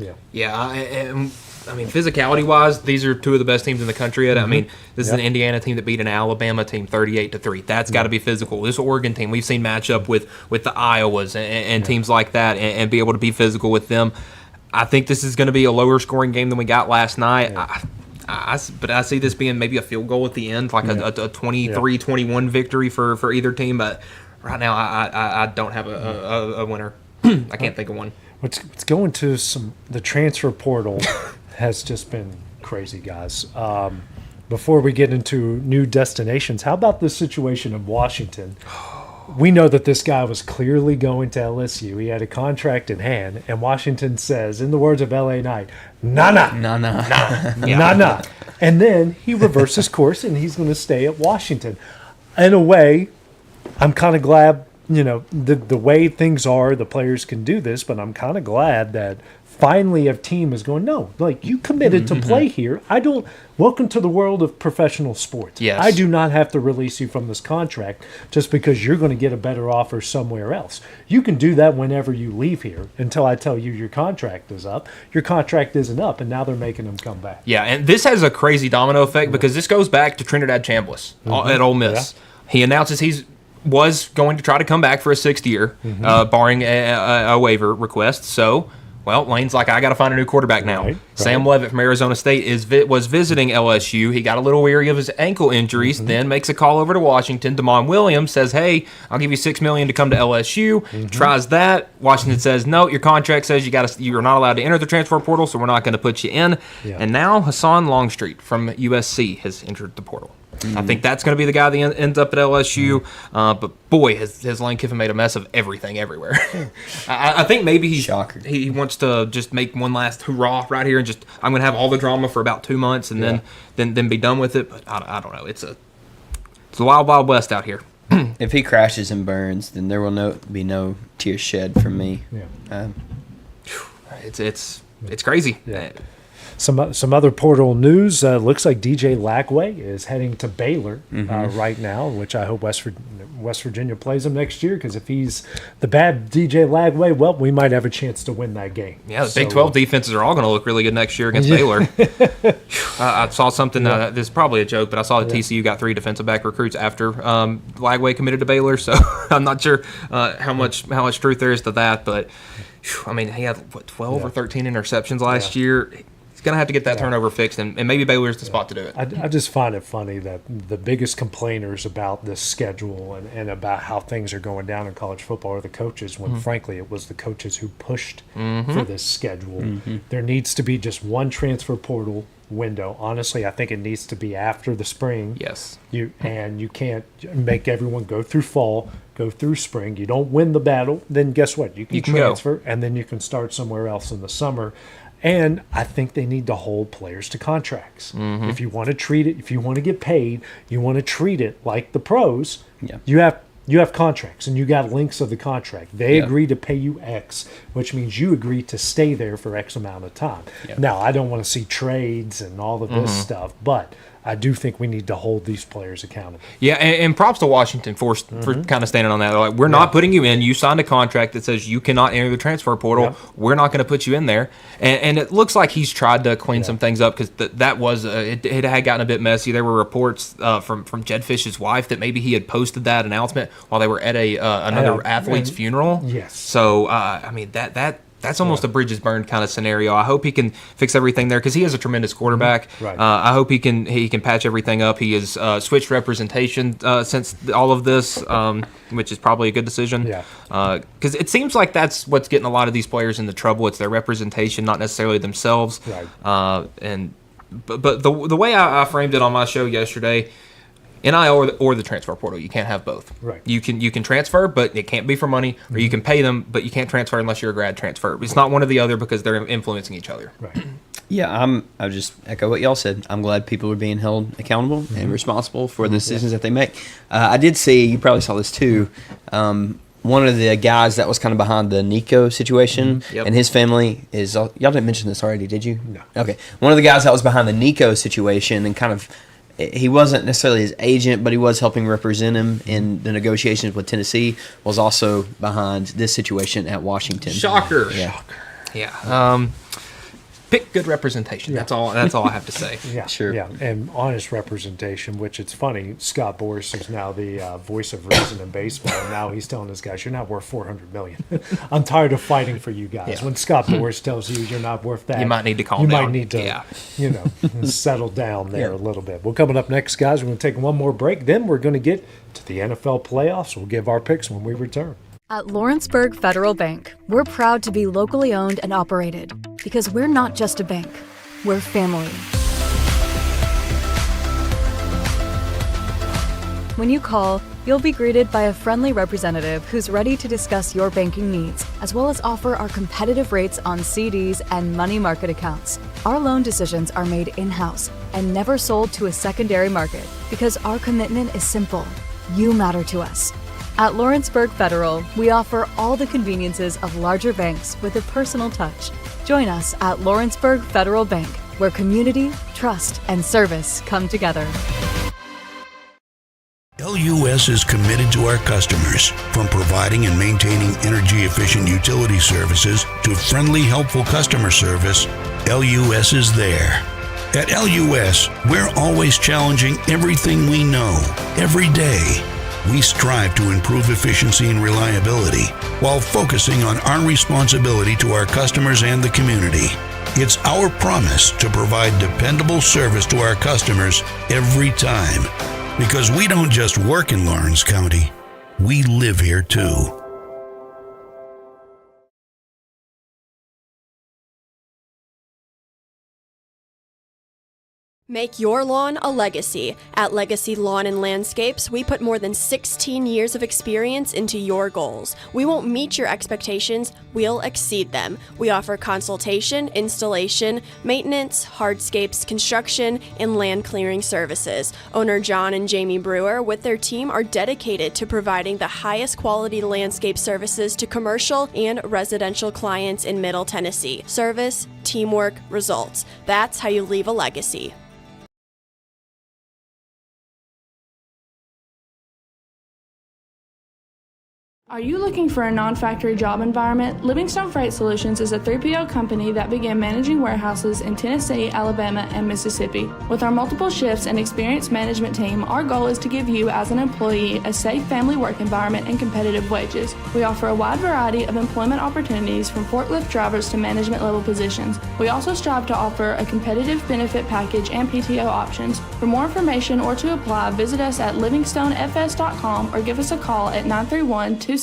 S7: I mean, physicality-wise, these are two of the best teams in the country. I mean, this is an Indiana team that beat an Alabama team 38-3. That's got to be physical. This Oregon team, we've seen match up with the Iowas and teams like that and be able to be physical with them. I think this is going to be a lower-scoring game than we got last night. But I see this being maybe a field goal at the end, like a 23-21 victory for either team. But right now, I don't have a winner. I can't think of one.
S6: What's going to the transfer portal has just been crazy, guys. Before we get into new destinations, how about this situation of Washington? We know that this guy was clearly going to LSU. He had a contract in hand, and Washington says, in the words of LA Knight, nah. And then he reverses course, and he's going to stay at Washington. In a way, I'm kind of glad, the way things are, the players can do this, but I'm kind of glad that finally a team is going, no, like, you committed to play here. Welcome to the world of professional sports.
S7: Yes.
S6: I do not have to release you from this contract just because you're going to get a better offer somewhere else. You can do that whenever you leave here until I tell you your contract is up. Your contract isn't up, and now they're making them come back.
S7: Yeah, and this has a crazy domino effect because this goes back to Trinidad Chambliss at Ole Miss. Yeah. He announces was going to try to come back for a sixth year, barring a waiver request. So, well, Lane's like, I got to find a new quarterback now. Right. Sam Leavitt from Arizona State was visiting LSU. He got a little weary of his ankle injuries, then makes a call over to Washington. Damon Williams says, hey, I'll give you $6 million to come to LSU. Tries that. Washington says, no, your contract says you're not allowed to enter the transfer portal, so we're not going to put you in. Yeah. And now Hassan Longstreet from USC has entered the portal. I think that's going to be the guy that ends up at LSU. But boy, has Lane Kiffin made a mess of everything everywhere. I think maybe he wants to just make one last hurrah right here and just, I'm going to have all the drama for about 2 months and then be done with it. But I don't know. It's a wild, wild west out here.
S8: If he crashes and burns, then there will be no tears shed from me. Yeah.
S7: It's crazy. Yeah.
S6: Some other portal news. Looks like DJ Lagway is heading to Baylor right now, which I hope West Virginia plays him next year, because if he's the bad DJ Lagway, well, we might have a chance to win that game.
S7: Yeah, the Big 12 defenses are all going to look really good next year against Baylor. I saw something, this is probably a joke, but I saw that TCU got 3 defensive back recruits after Lagway committed to Baylor, so I'm not sure how much truth there is to that, but I mean, he had 12 or 13 interceptions last year. Going to have to get that turnover fixed, and maybe Baylor's the spot to do it.
S6: I just find it funny that the biggest complainers about this schedule and about how things are going down in college football are the coaches, when frankly it was the coaches who pushed for this schedule. There needs to be just one transfer portal window. Honestly, I think it needs to be after the spring.
S7: Yes.
S6: You can't make everyone go through fall, go through spring. You don't win the battle, then guess what? You can transfer, and then you can start somewhere else in the summer. And I think they need to hold players to contracts. If you want to treat it, if you want to get paid, you want to treat it like the pros. Yeah. You have contracts, and you got links of the contract. They agree to pay you X, which means you agree to stay there for X amount of time. Yeah. Now, I don't want to see trades and all of this stuff, but I do think we need to hold these players accountable.
S7: Yeah, and props to Washington for kind of standing on that. They're like, we're not putting you in. You signed a contract that says you cannot enter the transfer portal. Yep. We're not going to put you in there. And it looks like he's tried to clean some things up, because that was it had gotten a bit messy. There were reports from Jed Fish's wife that maybe he had posted that announcement while they were at another athlete's funeral.
S6: Yes.
S7: So, I mean, that's almost a bridges burned kind of scenario. I hope he can fix everything there, because he is a tremendous quarterback.
S6: Right.
S7: I hope he can patch everything up. He has switched representation since all of this, which is probably a good decision.
S6: Yeah.
S7: Because it seems like that's what's getting a lot of these players into trouble. It's their representation, not necessarily themselves.
S6: Right.
S7: But the way I framed it on my show yesterday, NIL or the transfer portal, you can't have both.
S6: Right.
S7: You can transfer, but it can't be for money, or you can pay them, but you can't transfer unless you're a grad transfer. It's not one or the other, because they're influencing each other.
S6: Right.
S8: Yeah, I'll just echo what y'all said. I'm glad people are being held accountable and responsible for the decisions that they make. I did see, you probably saw this too, one of the guys that was kind of behind the Nico situation and his family is, y'all didn't mention this already, did you?
S6: No.
S8: Okay. One of the guys that was behind the Nico situation and kind of he wasn't necessarily his agent, but he was helping represent him in the negotiations with Tennessee, was also behind this situation at Washington.
S7: Shocker.
S8: Yeah.
S7: Yeah. Pick good representation. That's all I have to say.
S6: Yeah,
S8: Sure.
S6: Yeah, and honest representation, which it's funny. Scott Boras is now the voice of reason in baseball, and now he's telling his guys, "You're not worth $400 million." I'm tired of fighting for you guys.
S7: Yeah.
S6: When Scott Boras tells you you're not worth that,
S7: You might need to calm
S6: You
S7: down.
S6: might need to,
S7: Yeah.
S6: settle down there a little bit. Well, coming up next, guys, we're going to take one more break. Then we're going to get to the NFL playoffs. We'll give our picks when we return.
S14: At Lawrenceburg Federal Bank, we're proud to be locally owned and operated because we're not just a bank, we're family. When you call, you'll be greeted by a friendly representative who's ready to discuss your banking needs, as well as offer our competitive rates on CDs and money market accounts. Our loan decisions are made in-house and never sold to a secondary market because our commitment is simple. You matter to us. At Lawrenceburg Federal, we offer all the conveniences of larger banks with a personal touch. Join us at Lawrenceburg Federal Bank, where community, trust, and service come together.
S15: LUS is committed to our customers, from providing and maintaining energy-efficient utility services to friendly, helpful customer service. LUS is there. At LUS, we're always challenging everything we know, every day. We strive to improve efficiency and reliability while focusing on our responsibility to our customers and the community. It's our promise to provide dependable service to our customers every time. Because we don't just work in Lawrence County, we live here too.
S16: Make your lawn a legacy. At Legacy Lawn and Landscapes, we put more than 16 years of experience into your goals. We won't meet your expectations, we'll exceed them. We offer consultation, installation, maintenance, hardscapes, construction, and land clearing services. Owner John and Jamie Brewer, with their team, are dedicated to providing the highest quality landscape services to commercial and residential clients in Middle Tennessee. Service, teamwork, results. That's how you leave a legacy.
S17: Are you looking for a non-factory job environment? Livingstone Freight Solutions is a 3PL company that began managing warehouses in Tennessee, Alabama, and Mississippi. With our multiple shifts and experienced management team, our goal is to give you as an employee a safe family work environment and competitive wages. We offer a wide variety of employment opportunities from forklift drivers to management level positions. We also strive to offer a competitive benefit package and PTO options. For more information or to apply, visit us at livingstonefs.com or give us a call at 931-269-3255.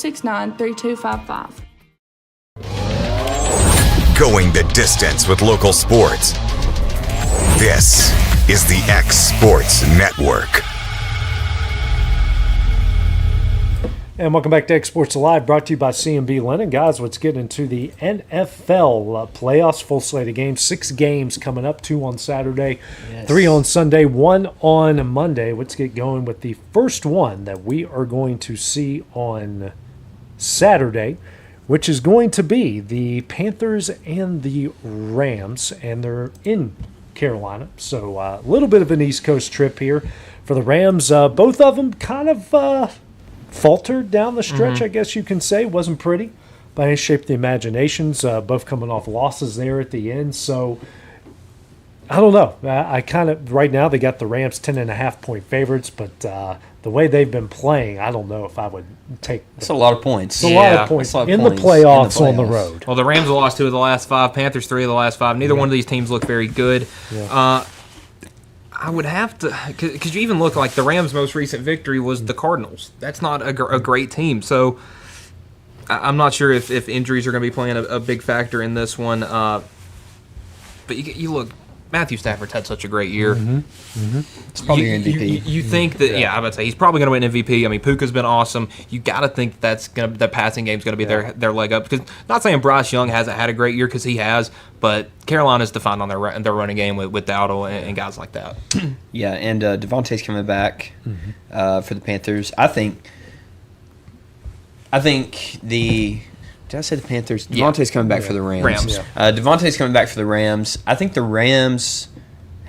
S1: Going the distance with local sports. This is the X Sports Network.
S6: And welcome back to X Sports Live, brought to you by C&B Linen. Guys, let's get into the NFL playoffs. Full slate of games. 6 games coming up, 2 on Saturday, 3 on Sunday, 1 on Monday. Let's get going with the first one that we are going to see on Saturday, which is going to be the Panthers and the Rams, and they're in Carolina. So a little bit of an East Coast trip here for the Rams. Both of them kind of faltered down the stretch, I guess you can say. Wasn't pretty by any shape of the imaginations. Both coming off losses there at the end. So I don't know. I kind of, right now, they got the Rams 10.5-point favorites, but the way they've been playing, I don't know if I would take.
S8: That's a lot of points.
S6: It's a lot of points in the playoffs on the road.
S7: Well, the Rams lost 2 of the last 5, Panthers 3 of the last 5. Neither one of these teams look very good.
S6: Yeah.
S7: I would have to, because you even look like the Rams' most recent victory was the Cardinals. That's not a great team. So I'm not sure if injuries are going to be playing a big factor in this one. But you look. Matthew Stafford's had such a great year.
S8: It's probably your MVP.
S7: You think that? Yeah, I would say he's probably going to win MVP. I mean, Puka's been awesome. You got to think that passing game's going to be their leg up. Because not saying Bryce Young hasn't had a great year, because he has, but Carolina's defined on their running game with Dowdle and guys like that.
S8: Yeah, and Devontae's coming back for the Panthers. I think the. Did I say the Panthers? Devontae's coming back for the Rams.
S7: Rams.
S8: Devontae's coming back for the Rams. I think the Rams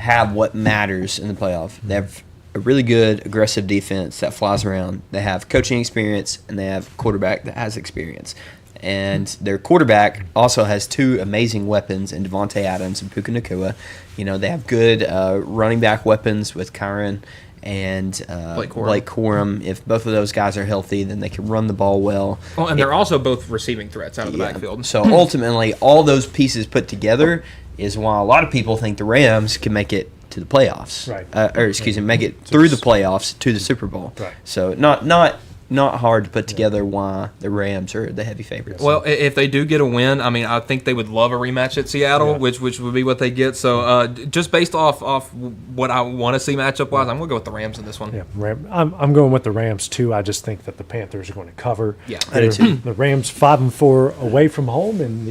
S8: have what matters in the playoff. They have a really good aggressive defense that flies around. They have coaching experience, and they have a quarterback that has experience. And their quarterback also has two amazing weapons in Devontae Adams and Puka Nacua. You know, they have good running back weapons with Kyron and Blake Corum. If both of those guys are healthy, then they can run the ball well.
S7: Well, and they're also both receiving threats out of the backfield.
S8: So ultimately, all those pieces put together is why a lot of people think the Rams can make it to the playoffs. Right. Make it through the playoffs to the Super Bowl. Right. So not hard to put together why the Rams are the heavy favorites.
S7: Well, if they do get a win, I mean, I think they would love a rematch at Seattle, which would be what they get. So just based off what I want to see matchup-wise, I'm going to go with the Rams in this one.
S6: Yeah, I'm going with the Rams, too. I just think that the Panthers are going to cover.
S7: Yeah,
S6: I do too. The Rams 5-4 away from home, and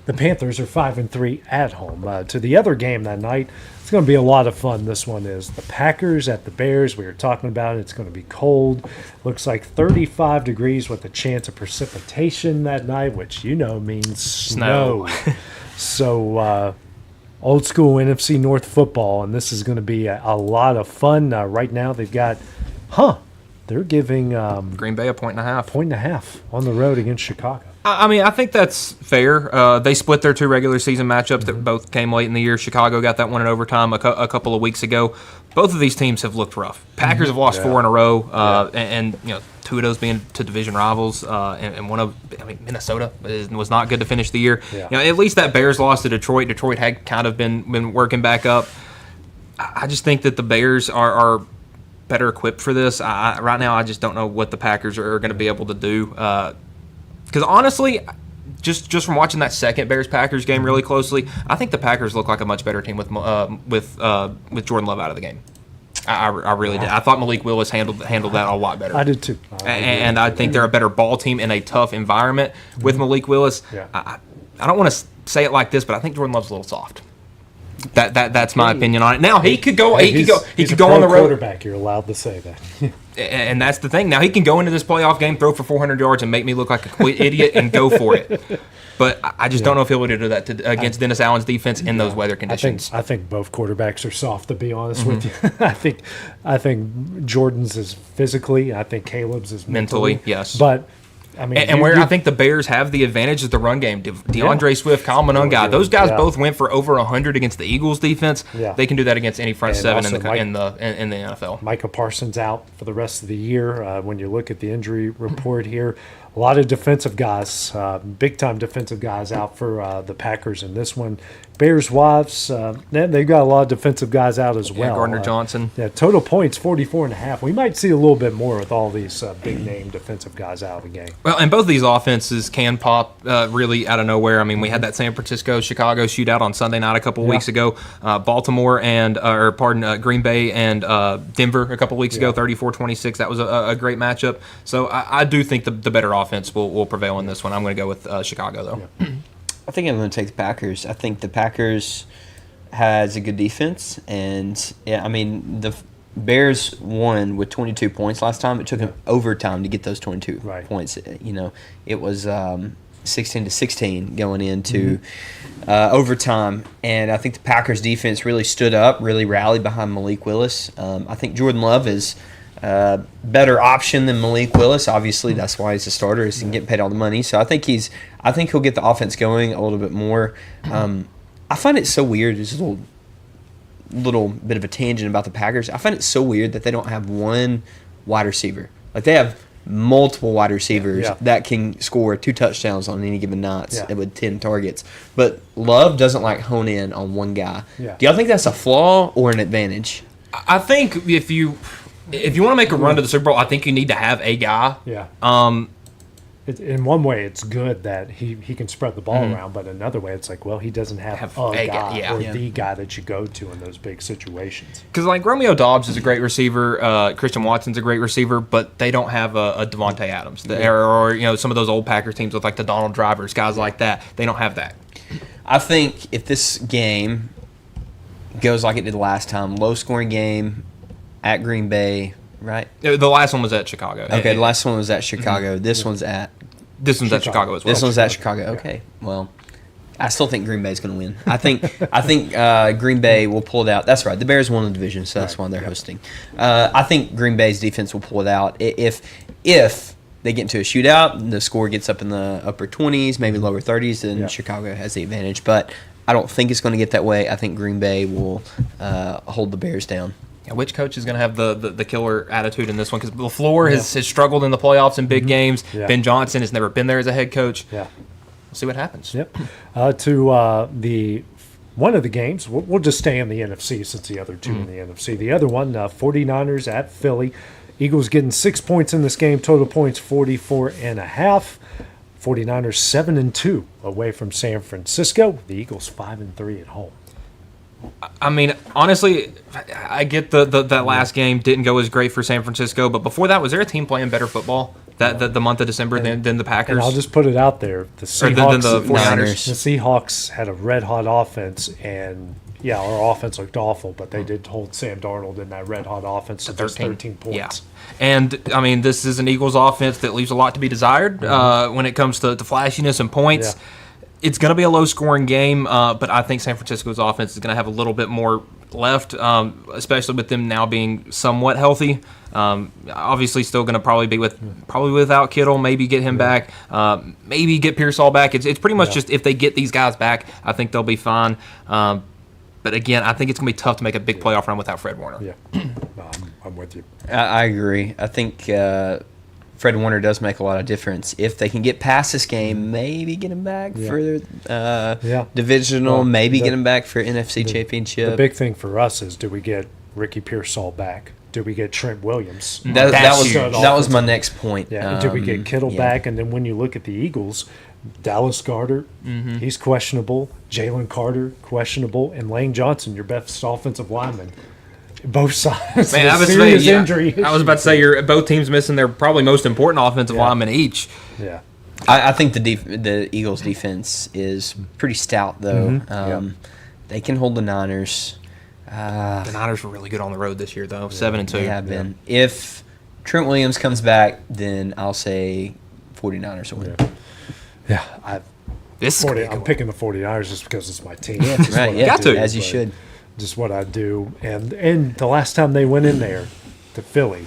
S6: the Panthers are 5-3 at home. To the other game that night, it's going to be a lot of fun. This one is the Packers at the Bears. We were talking about it. It's going to be cold. Looks like 35 degrees with a chance of precipitation that night, which means snow. So old school NFC North football, and this is going to be a lot of fun. Right now they've got, they're giving
S7: Green Bay a 1.5.
S6: 1.5 on the road against Chicago.
S7: I mean, I think that's fair. They split their two regular season matchups that both came late in the year. Chicago got that one in overtime a couple of weeks ago. Both of these teams have looked rough. Packers have lost 4 in a row, and two of those being to division rivals, and one of Minnesota was not good to finish the year. Yeah. At least that Bears loss to Detroit. Detroit had kind of been working back up. I just think that the Bears are better equipped for this. Right now, I just don't know what the Packers are going to be able to do. Because honestly, just from watching that second Bears-Packers game really closely, I think the Packers look like a much better team with Jordan Love out of the game. I really did. I thought Malik Willis handled that a lot better.
S6: I did too.
S7: And I think they're a better ball team in a tough environment with Malik Willis. Yeah. I don't want to say it like this, but I think Jordan Love's a little soft. That's my opinion on it. Now he could go. He could go on the road.
S6: Quarterback, you're allowed to say that.
S7: And that's the thing. Now he can go into this playoff game, throw for 400 yards, and make me look like a complete idiot and go for it. But I just don't know if he'll be able to do that against Dennis Allen's defense in those weather conditions.
S6: I think both quarterbacks are soft, to be honest with you. I think Jordan's is physically. I think Caleb's is mentally.
S7: Yes,
S6: but. I mean,
S7: I think the Bears have the advantage is the run game. DeAndre Swift, Kyle Monunga, those guys both went for over 100 against the Eagles defense. Yeah. They can do that against any front seven in the NFL.
S6: Micah Parsons out for the rest of the year. When you look at the injury report here, a lot of defensive guys, big-time defensive guys out for the Packers in this one. Bears wives, they've got a lot of defensive guys out as well.
S7: Gardner Johnson.
S6: Total points, 44.5. We might see a little bit more with all these big-name defensive guys out of the game.
S7: Well, and both of these offenses can pop really out of nowhere. I mean, we had that San Francisco-Chicago shootout on Sunday night a couple of weeks ago. Baltimore Green Bay and Denver a couple of weeks ago, 34-26. That was a great matchup. So I do think the better offense will prevail in this one. I'm going to go with Chicago, though.
S8: Yeah. I think I'm going to take the Packers. I think the Packers has a good defense, and the Bears won with 22 points last time. It took them overtime to get those 22 points. It was 16-16 going into overtime, and I think the Packers defense really stood up, really rallied behind Malik Willis. I think Jordan Love is better option than Malik Willis. Obviously, that's why he's a starter. He's getting paid all the money. So I think he'll get the offense going a little bit more. I find it so weird. Just a little bit of a tangent about the Packers. I find it so weird that they don't have one wide receiver. Like, they have multiple wide receivers that can score 2 touchdowns on any given night with 10 targets. But Love doesn't hone in on one guy. Yeah. Do y'all think that's a flaw or an advantage?
S7: I think if you want to make a run to the Super Bowl, I think you need to have a guy.
S6: Yeah. In one way, it's good that he can spread the ball around, but another way, it's like, well, he doesn't have a guy the guy that you go to in those big situations.
S7: Because Romeo Doubs is a great receiver, Christian Watson's a great receiver, but they don't have a Devontae Adams or some of those old Packers teams with the Donald Drivers, guys like that. They don't have that.
S8: I think if this game goes like it did last time, low-scoring game at Green Bay, right?
S7: The last one was at Chicago.
S8: Okay, the last one was at Chicago. This one's at
S7: Chicago as well.
S8: This one's at Chicago. Okay, well, I still think Green Bay's going to win. I think Green Bay will pull it out. That's right. The Bears won the division, so that's why they're hosting. I think Green Bay's defense will pull it out. If they get into a shootout, the score gets up in the upper 20s, maybe lower 30s, then Chicago has the advantage. But I don't think it's going to get that way. I think Green Bay will hold the Bears down.
S7: Yeah, which coach is going to have the killer attitude in this one? Because LaFleur has struggled in the playoffs in big games. Yeah. Ben Johnson has never been there as a head coach.
S6: Yeah.
S7: We'll see what happens.
S6: Yep. The one of the games, we'll just stay in the NFC since the other two in the NFC. The other one, 49ers at Philly. Eagles getting 6 points in this game. Total points 44.5. 49ers 7-2 away from San Francisco. The Eagles 5-3 at home.
S7: I mean, honestly, I get that last game didn't go as great for San Francisco, but before that, was there a team playing better football the month of December than the Packers?
S6: And I'll just put it out there: the Seahawks,
S7: the 49ers.
S6: The Seahawks had a red-hot offense, and our offense looked awful, but they did hold Sam Darnold in that red-hot offense to 13 points.
S7: Yeah. And, I mean, this is an Eagles offense that leaves a lot to be desired when it comes to flashiness and points. Yeah. It's going to be a low-scoring game, but I think San Francisco's offense is going to have a little bit more left, especially with them now being somewhat healthy. Obviously, still going to probably without Kittle. Maybe get him back. Maybe get Pearsall back. It's pretty much just if they get these guys back, I think they'll be fine. But again, I think it's going to be tough to make a big playoff run without Fred Warner.
S6: Yeah, I'm with you.
S8: I agree. I think Fred Warner does make a lot of difference. If they can get past this game, maybe get him back for divisional, get him back for NFC Championship.
S6: The big thing for us is, do we get Ricky Pearsall back? Do we get Trent Williams?
S8: That was my next point.
S6: Yeah. Do we get Kittle back? And then when you look at the Eagles, Dallas Goedert, he's questionable. Jalen Carter, questionable. And Lane Johnson, your best offensive lineman. Both sides.
S7: Man, I was about to say both teams missing their probably most important offensive lineman each.
S6: Yeah.
S8: I think the Eagles' defense is pretty stout, though. They can hold the Niners.
S7: The Niners were really good on the road this year, though. 7-2.
S8: They have been. If Trent Williams comes back, then I'll say 49ers will win.
S6: Yeah. I'm picking the 49ers just because it's my team.
S8: Got to. As you should.
S6: Just what I do. And the last time they went in there to Philly,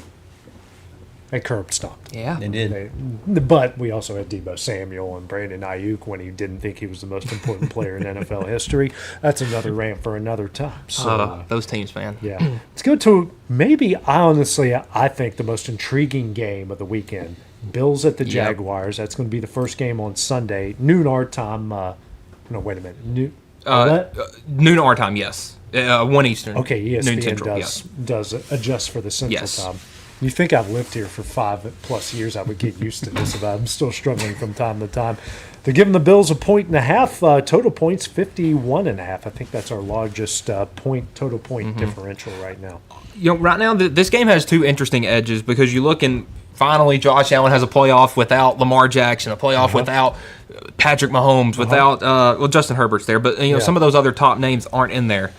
S6: they curb stomped.
S7: Yeah.
S8: They did.
S6: But we also had Deebo Samuel and Brandon Ayuk when he didn't think he was the most important player in NFL history. That's another rant for another time. So,
S7: those teams, man.
S6: Yeah. Let's go to I think the most intriguing game of the weekend. Bills at the Jaguars. That's going to be the first game on Sunday. Noon our time. No, wait a minute.
S7: Noon our time, yes. 1 Eastern.
S6: Okay, ESPN
S7: noon Central,
S6: does adjust for the Central time. You think I've lived here for 5+ years, I would get used to this, but I'm still struggling from time to time. They're giving the Bills 1.5. Total points 51.5. I think that's our largest total point differential right now.
S7: Right now this game has two interesting edges because you look and finally Josh Allen has a playoff without Lamar Jackson, a playoff without Patrick Mahomes, without Justin Herbert's there, but some of those other top names aren't in there.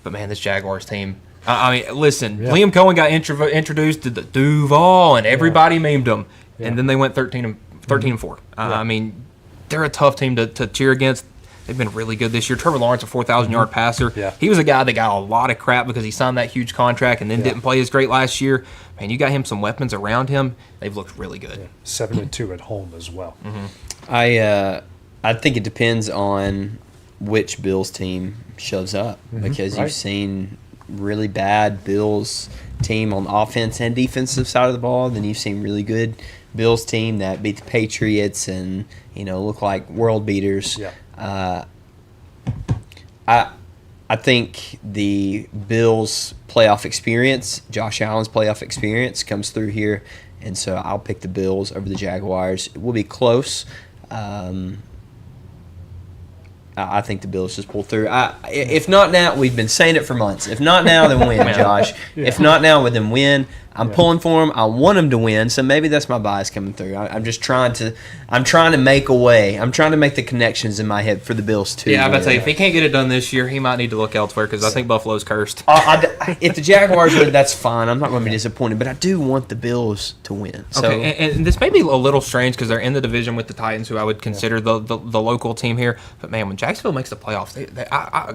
S7: But man, this Jaguars team. I mean, listen, Liam Cohen got introduced to the Duval, and everybody memed him, and then they went 13-4. I mean, they're a tough team to cheer against. They've been really good this year. Trevor Lawrence, a 4,000-yard passer.
S6: Yeah.
S7: He was a guy that got a lot of crap because he signed that huge contract and then didn't play as great last year. Man, you got him some weapons around him. They've looked really good.
S6: Yeah. 7-2 at home as well.
S8: I think it depends on which Bills team shows up because you've seen really bad Bills team on the offense and defensive side of the ball. Then you've seen really good Bills team that beat the Patriots and look like world beaters.
S6: Yeah.
S8: I think the Bills' playoff experience, Josh Allen's playoff experience, comes through here, and so I'll pick the Bills over the Jaguars. It will be close. I think the Bills just pull through. If not now, we've been saying it for months. If not now, then win, Josh. If not now, then win. I'm pulling for them. I want them to win. So maybe that's my bias coming through. I'm just trying to make a way. I'm trying to make the connections in my head for the Bills too.
S7: Yeah, I'm about to say, if he can't get it done this year, he might need to look elsewhere because I think Buffalo's cursed.
S8: If the Jaguars win, that's fine. I'm not going to be disappointed, but I do want the Bills to win. So.
S7: Okay, and this may be a little strange because they're in the division with the Titans, who I would consider the local team here. But man, when Jacksonville makes the playoffs,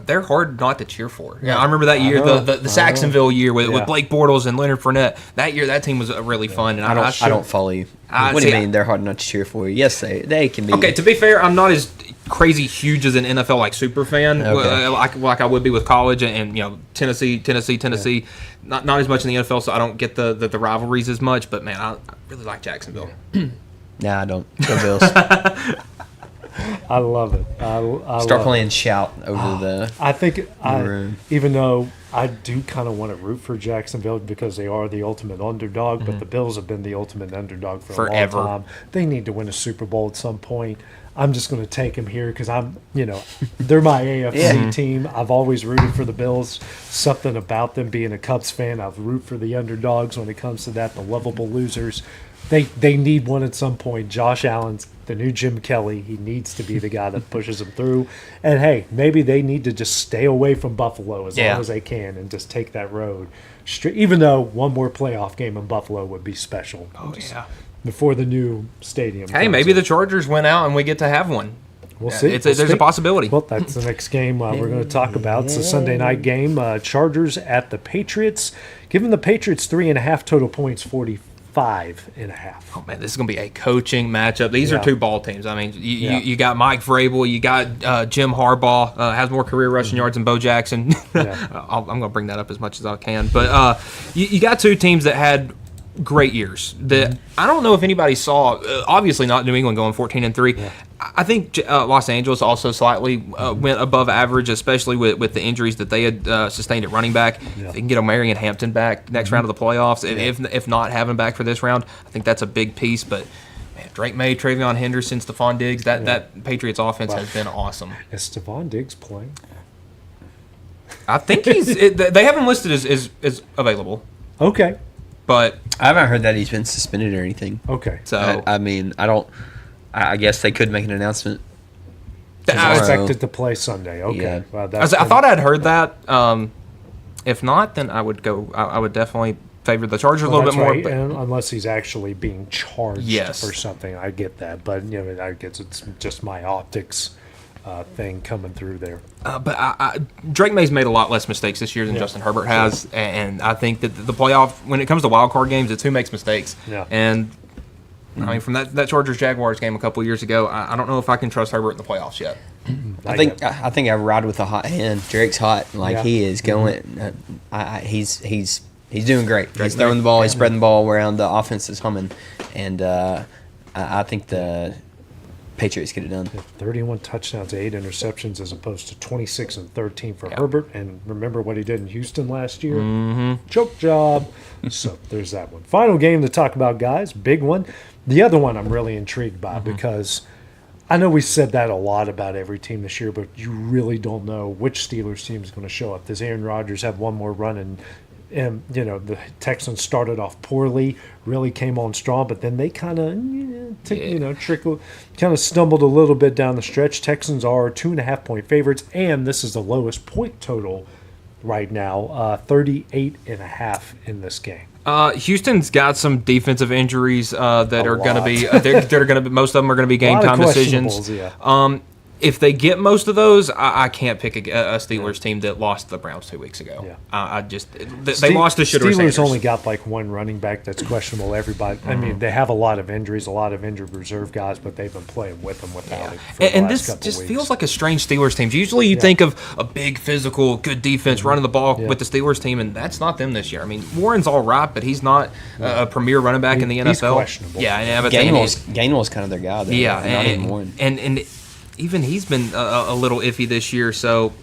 S7: they're hard not to cheer for. Yeah, I remember that year, the Saxonville year with Blake Bortles and Leonard Fournette. That year, that team was really fun. And I
S8: don't follow you. What do you mean they're hard not to cheer for you? Yes, they can be.
S7: Okay, to be fair, I'm not as crazy huge as an NFL super fan like I would be with college and Tennessee. Not as much in the NFL, so I don't get the rivalries as much. But man, I really like Jacksonville.
S8: Nah, I don't. Go Bills.
S6: I love it.
S8: Start playing shout over the.
S6: I think even though I do kind of want to root for Jacksonville because they are the ultimate underdog, but the Bills have been the ultimate underdog for
S7: forever.
S6: A long time. They need to win a Super Bowl at some point. I'm just going to take them here because they're my AFC team. I've always rooted for the Bills. Something about them being a Cubs fan, I've root for the underdogs when it comes to that, the lovable losers. They need one at some point. Josh Allen's the new Jim Kelly. He needs to be the guy that pushes them through. And, hey, maybe they need to just stay away from Buffalo as long as they can and just take that road. Even though one more playoff game in Buffalo would be special. Before the new stadium.
S7: Hey, maybe the Chargers went out and we get to have one.
S6: We'll see.
S7: There's a possibility.
S6: Well, that's the next game we're going to talk about. It's a Sunday night game. Chargers at the Patriots. Giving the Patriots 3.5 total points, 45.5.
S7: Oh man, this is going to be a coaching matchup. These are two ball teams. I mean, you got Mike Vrabel, you got Jim Harbaugh, has more career rushing yards than Bo Jackson. I'm going to bring that up as much as I can. But you got two teams that had great years that I don't know if anybody saw. Obviously, not New England going 14-3. I think Los Angeles also slightly went above average, especially with the injuries that they had sustained at running back. If they can get O'Marion Hampton back next round of the playoffs, if not having him back for this round, I think that's a big piece. But man, Drake May, Travion Henderson, Stephon Diggs, that Patriots offense has been awesome.
S6: Is Stephon Diggs playing?
S7: I think they have him listed as available.
S6: Okay.
S7: But
S8: I haven't heard that he's been suspended or anything.
S6: Okay.
S8: So I mean, I guess they could make an announcement.
S6: I expected to play Sunday. Okay.
S8: Yeah.
S6: Well,
S7: I thought I'd heard that. If not, then I would go. I would definitely favor the Chargers a little bit more.
S6: Right. And unless he's actually being charged for something, I get that. But I guess it's just my optics thing coming through there.
S7: But Drake May's made a lot less mistakes this year than Justin Herbert has, and I think that the playoff, when it comes to wild card games, it's who makes mistakes.
S6: Yeah.
S7: And I mean, from that Chargers-Jaguars game a couple years ago, I don't know if I can trust Herbert in the playoffs yet.
S8: I think I ride with a hot hand. Drake's hot, he is going. He's doing great. He's throwing the ball. He's spreading the ball around. The offense is humming, and I think the Patriots get it done.
S6: 31 touchdowns, 8 interceptions, as opposed to 26 and 13 for Herbert. And remember what he did in Houston last year? Choke job. So there's that one. Final game to talk about, guys. Big one. The other one I'm really intrigued by because I know we said that a lot about every team this year, but you really don't know which Steelers team is going to show up. Does Aaron Rodgers have one more run? And the Texans started off poorly, really came on strong, but then they kind of stumbled a little bit down the stretch. Texans are 2.5-point favorites, and this is the lowest point total right now, 38.5 in this game.
S7: Houston's got some defensive injuries that are going to be. They're going to be. Most of them are going to be game time decisions. If they get most of those, I can't pick a Steelers team that lost the Browns 2 weeks ago. They lost to Shedeur Sanders.
S6: Steelers only got one running back that's questionable. Everybody, I mean, they have a lot of injuries, a lot of injured reserve guys, but they've been playing with them without him.
S7: And this just feels like a strange Steelers team. Usually, you think of a big, physical, good defense running the ball with the Steelers team, and that's not them this year. I mean, Warren's all right, but he's not a premier running back in the NFL.
S6: He's questionable.
S7: But
S8: Gainwell's kind of their guy.
S7: And even he's been a little iffy this year, so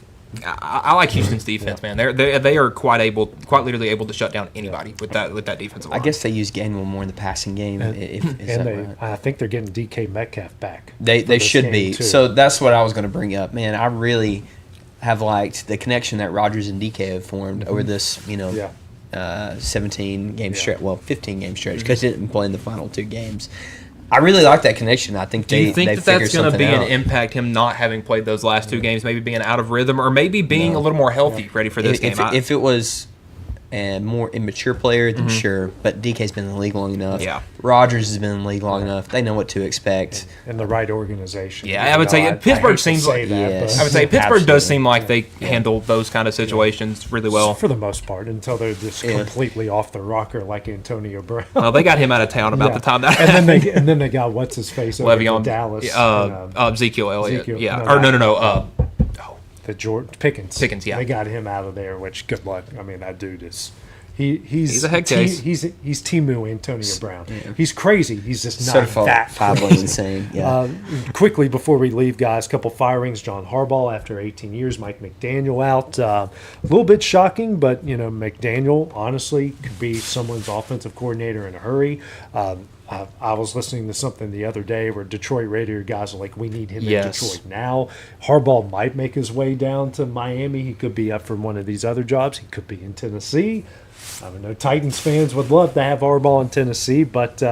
S7: I like Houston's defense, man. They are quite literally able to shut down anybody with that defensive line.
S8: I guess they use Gainwell more in the passing game.
S6: I think they're getting DK Metcalf back.
S8: They should be. Too. So that's what I was going to bring up, man. I really have liked the connection that Rodgers and DK have formed over this, 17 game stretch, 15 game stretch, because he didn't play in the final 2 games. I really like that connection. I think
S7: Do you think that that's going to be
S8: out.
S7: an impact, him not having played those last 2 games, maybe being out of rhythm, or maybe being a little more healthy, ready for this game?
S8: If it was a more immature player, then sure. But DK's been in the league long enough.
S7: Yeah.
S8: Rodgers has been in the league long enough. They know what to expect.
S6: In the right organization.
S7: Yeah, I would say Pittsburgh seems like
S8: Yes.
S7: I would say Pittsburgh does seem like they handle those kind of situations really well
S6: for the most part, until they're just completely off the rocker like Antonio Brown.
S7: Well, they got him out of town about the time that
S6: and then they got what's his face over in Dallas.
S7: Ezekiel Elliott.
S6: The George Pickens.
S7: Pickens, yeah.
S6: They got him out of there, which good luck. I mean, that dude is he's
S7: a head case.
S6: He's Timu Antonio Brown. Yeah. He's crazy. He's just not
S8: Certified
S6: that
S8: crazy. Insane. Yeah.
S6: Quickly before we leave, guys, a couple firings. John Harbaugh after 18 years. Mike McDaniel out. A little bit shocking, but McDaniel honestly could be someone's offensive coordinator in a hurry. I was listening to something the other day where Detroit Raider guys are like, we need him in Detroit now. Harbaugh might make his way down to Miami. He could be up for one of these other jobs. He could be in Tennessee. I don't know. Titans fans would love to have Harbaugh in Tennessee, but,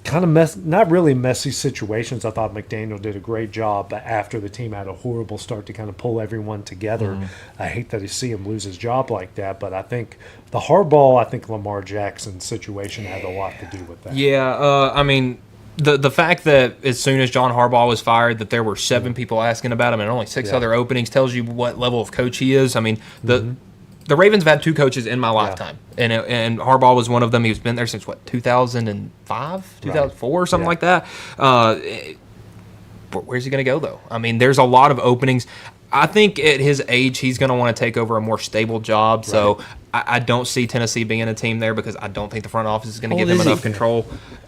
S6: kind of not really messy situations. I thought McDaniel did a great job after the team had a horrible start to kind of pull everyone together. I hate that you see him lose his job like that, but I think the Harbaugh, Lamar Jackson situation had a lot to do with that.
S7: Yeah, I mean, the fact that as soon as John Harbaugh was fired, that there were 7 people asking about him and only 6 other openings tells you what level of coach he is. I mean, the Ravens have had 2 coaches in my lifetime, and Harbaugh was one of them. He's been there since 2005, 2004, something like that. Where's he going to go though? I mean, there's a lot of openings. I think at his age, he's going to want to take over a more stable job. So I don't see Tennessee being a team there because I don't think the front office is going to give him enough control.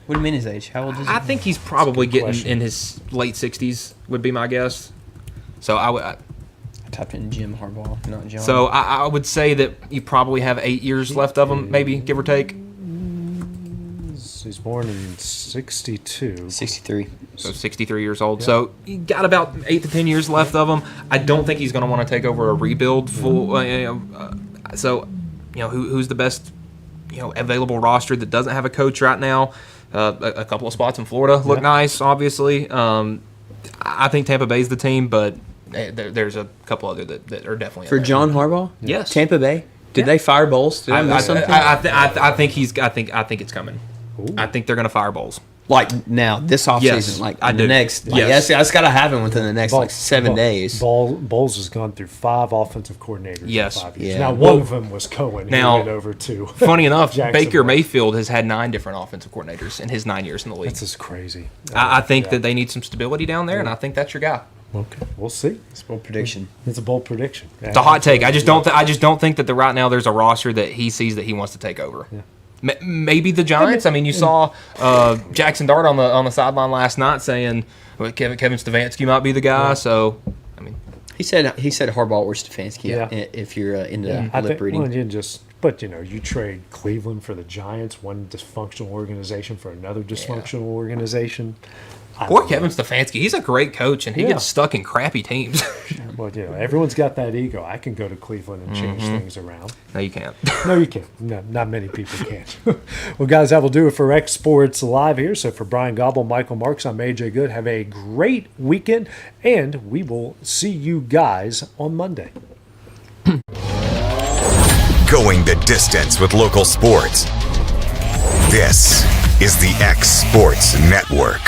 S8: What do you mean his age? How old is he?
S7: I think he's probably getting in his late 60s would be my guess. So I
S8: typed in Jim Harbaugh, not John.
S7: So I would say that you probably have 8 years left of him, maybe, give or take.
S6: He's born in 62.
S8: 63.
S7: So 63 years old. Yeah. So you got about 8 to 10 years left of him. I don't think he's going to want to take over a rebuild full. So, who's the best, available roster that doesn't have a coach right now? A couple of spots in Florida look nice, obviously. I think Tampa Bay's the team, but there's a couple other that are definitely
S8: for John Harbaugh.
S7: Yes,
S8: Tampa Bay. Did they fire Bowles? Did I miss something?
S7: I think it's coming. Ooh. I think they're going to fire Bowles.
S8: Like now, this offseason, the next. That's got to happen within the next 7 days.
S6: Bowles has gone through 5 offensive coordinators.
S7: Yes.
S6: In 5 years. Now, one of them was Cohen.
S7: Now,
S6: who went over to
S7: funny enough, Baker Mayfield has had 9 different offensive coordinators in his 9 years in the league.
S6: That's just crazy.
S7: I think that they need some stability down there, and I think that's your guy.
S6: Okay, we'll see.
S8: It's a bold prediction.
S6: It's a bold prediction.
S7: It's a hot take. I just don't think that right now there's a roster that he sees that he wants to take over.
S6: Yeah.
S7: Maybe the Giants. I mean, you saw Jackson Dart on the sideline last night saying Kevin Stefanski might be the guy. Yeah. So, I mean,
S8: he said Harbaugh or Stefanski. Yeah. If you're into lip reading.
S6: Well, you trade Cleveland for the Giants, one dysfunctional organization for another dysfunctional organization.
S7: Poor Kevin Stefanski. He's a great coach, and he gets stuck in crappy teams.
S6: Well, everyone's got that ego. I can go to Cleveland and change things around.
S7: No, you can't.
S6: No, you can't. No, not many people can. Well, guys, that will do it for X Sports Live here. So for Brian Gobble, Michael Marks, I'm AJ Good. Have a great weekend, and we will see you guys on Monday.
S1: Going the distance with local sports. This is the X Sports Network.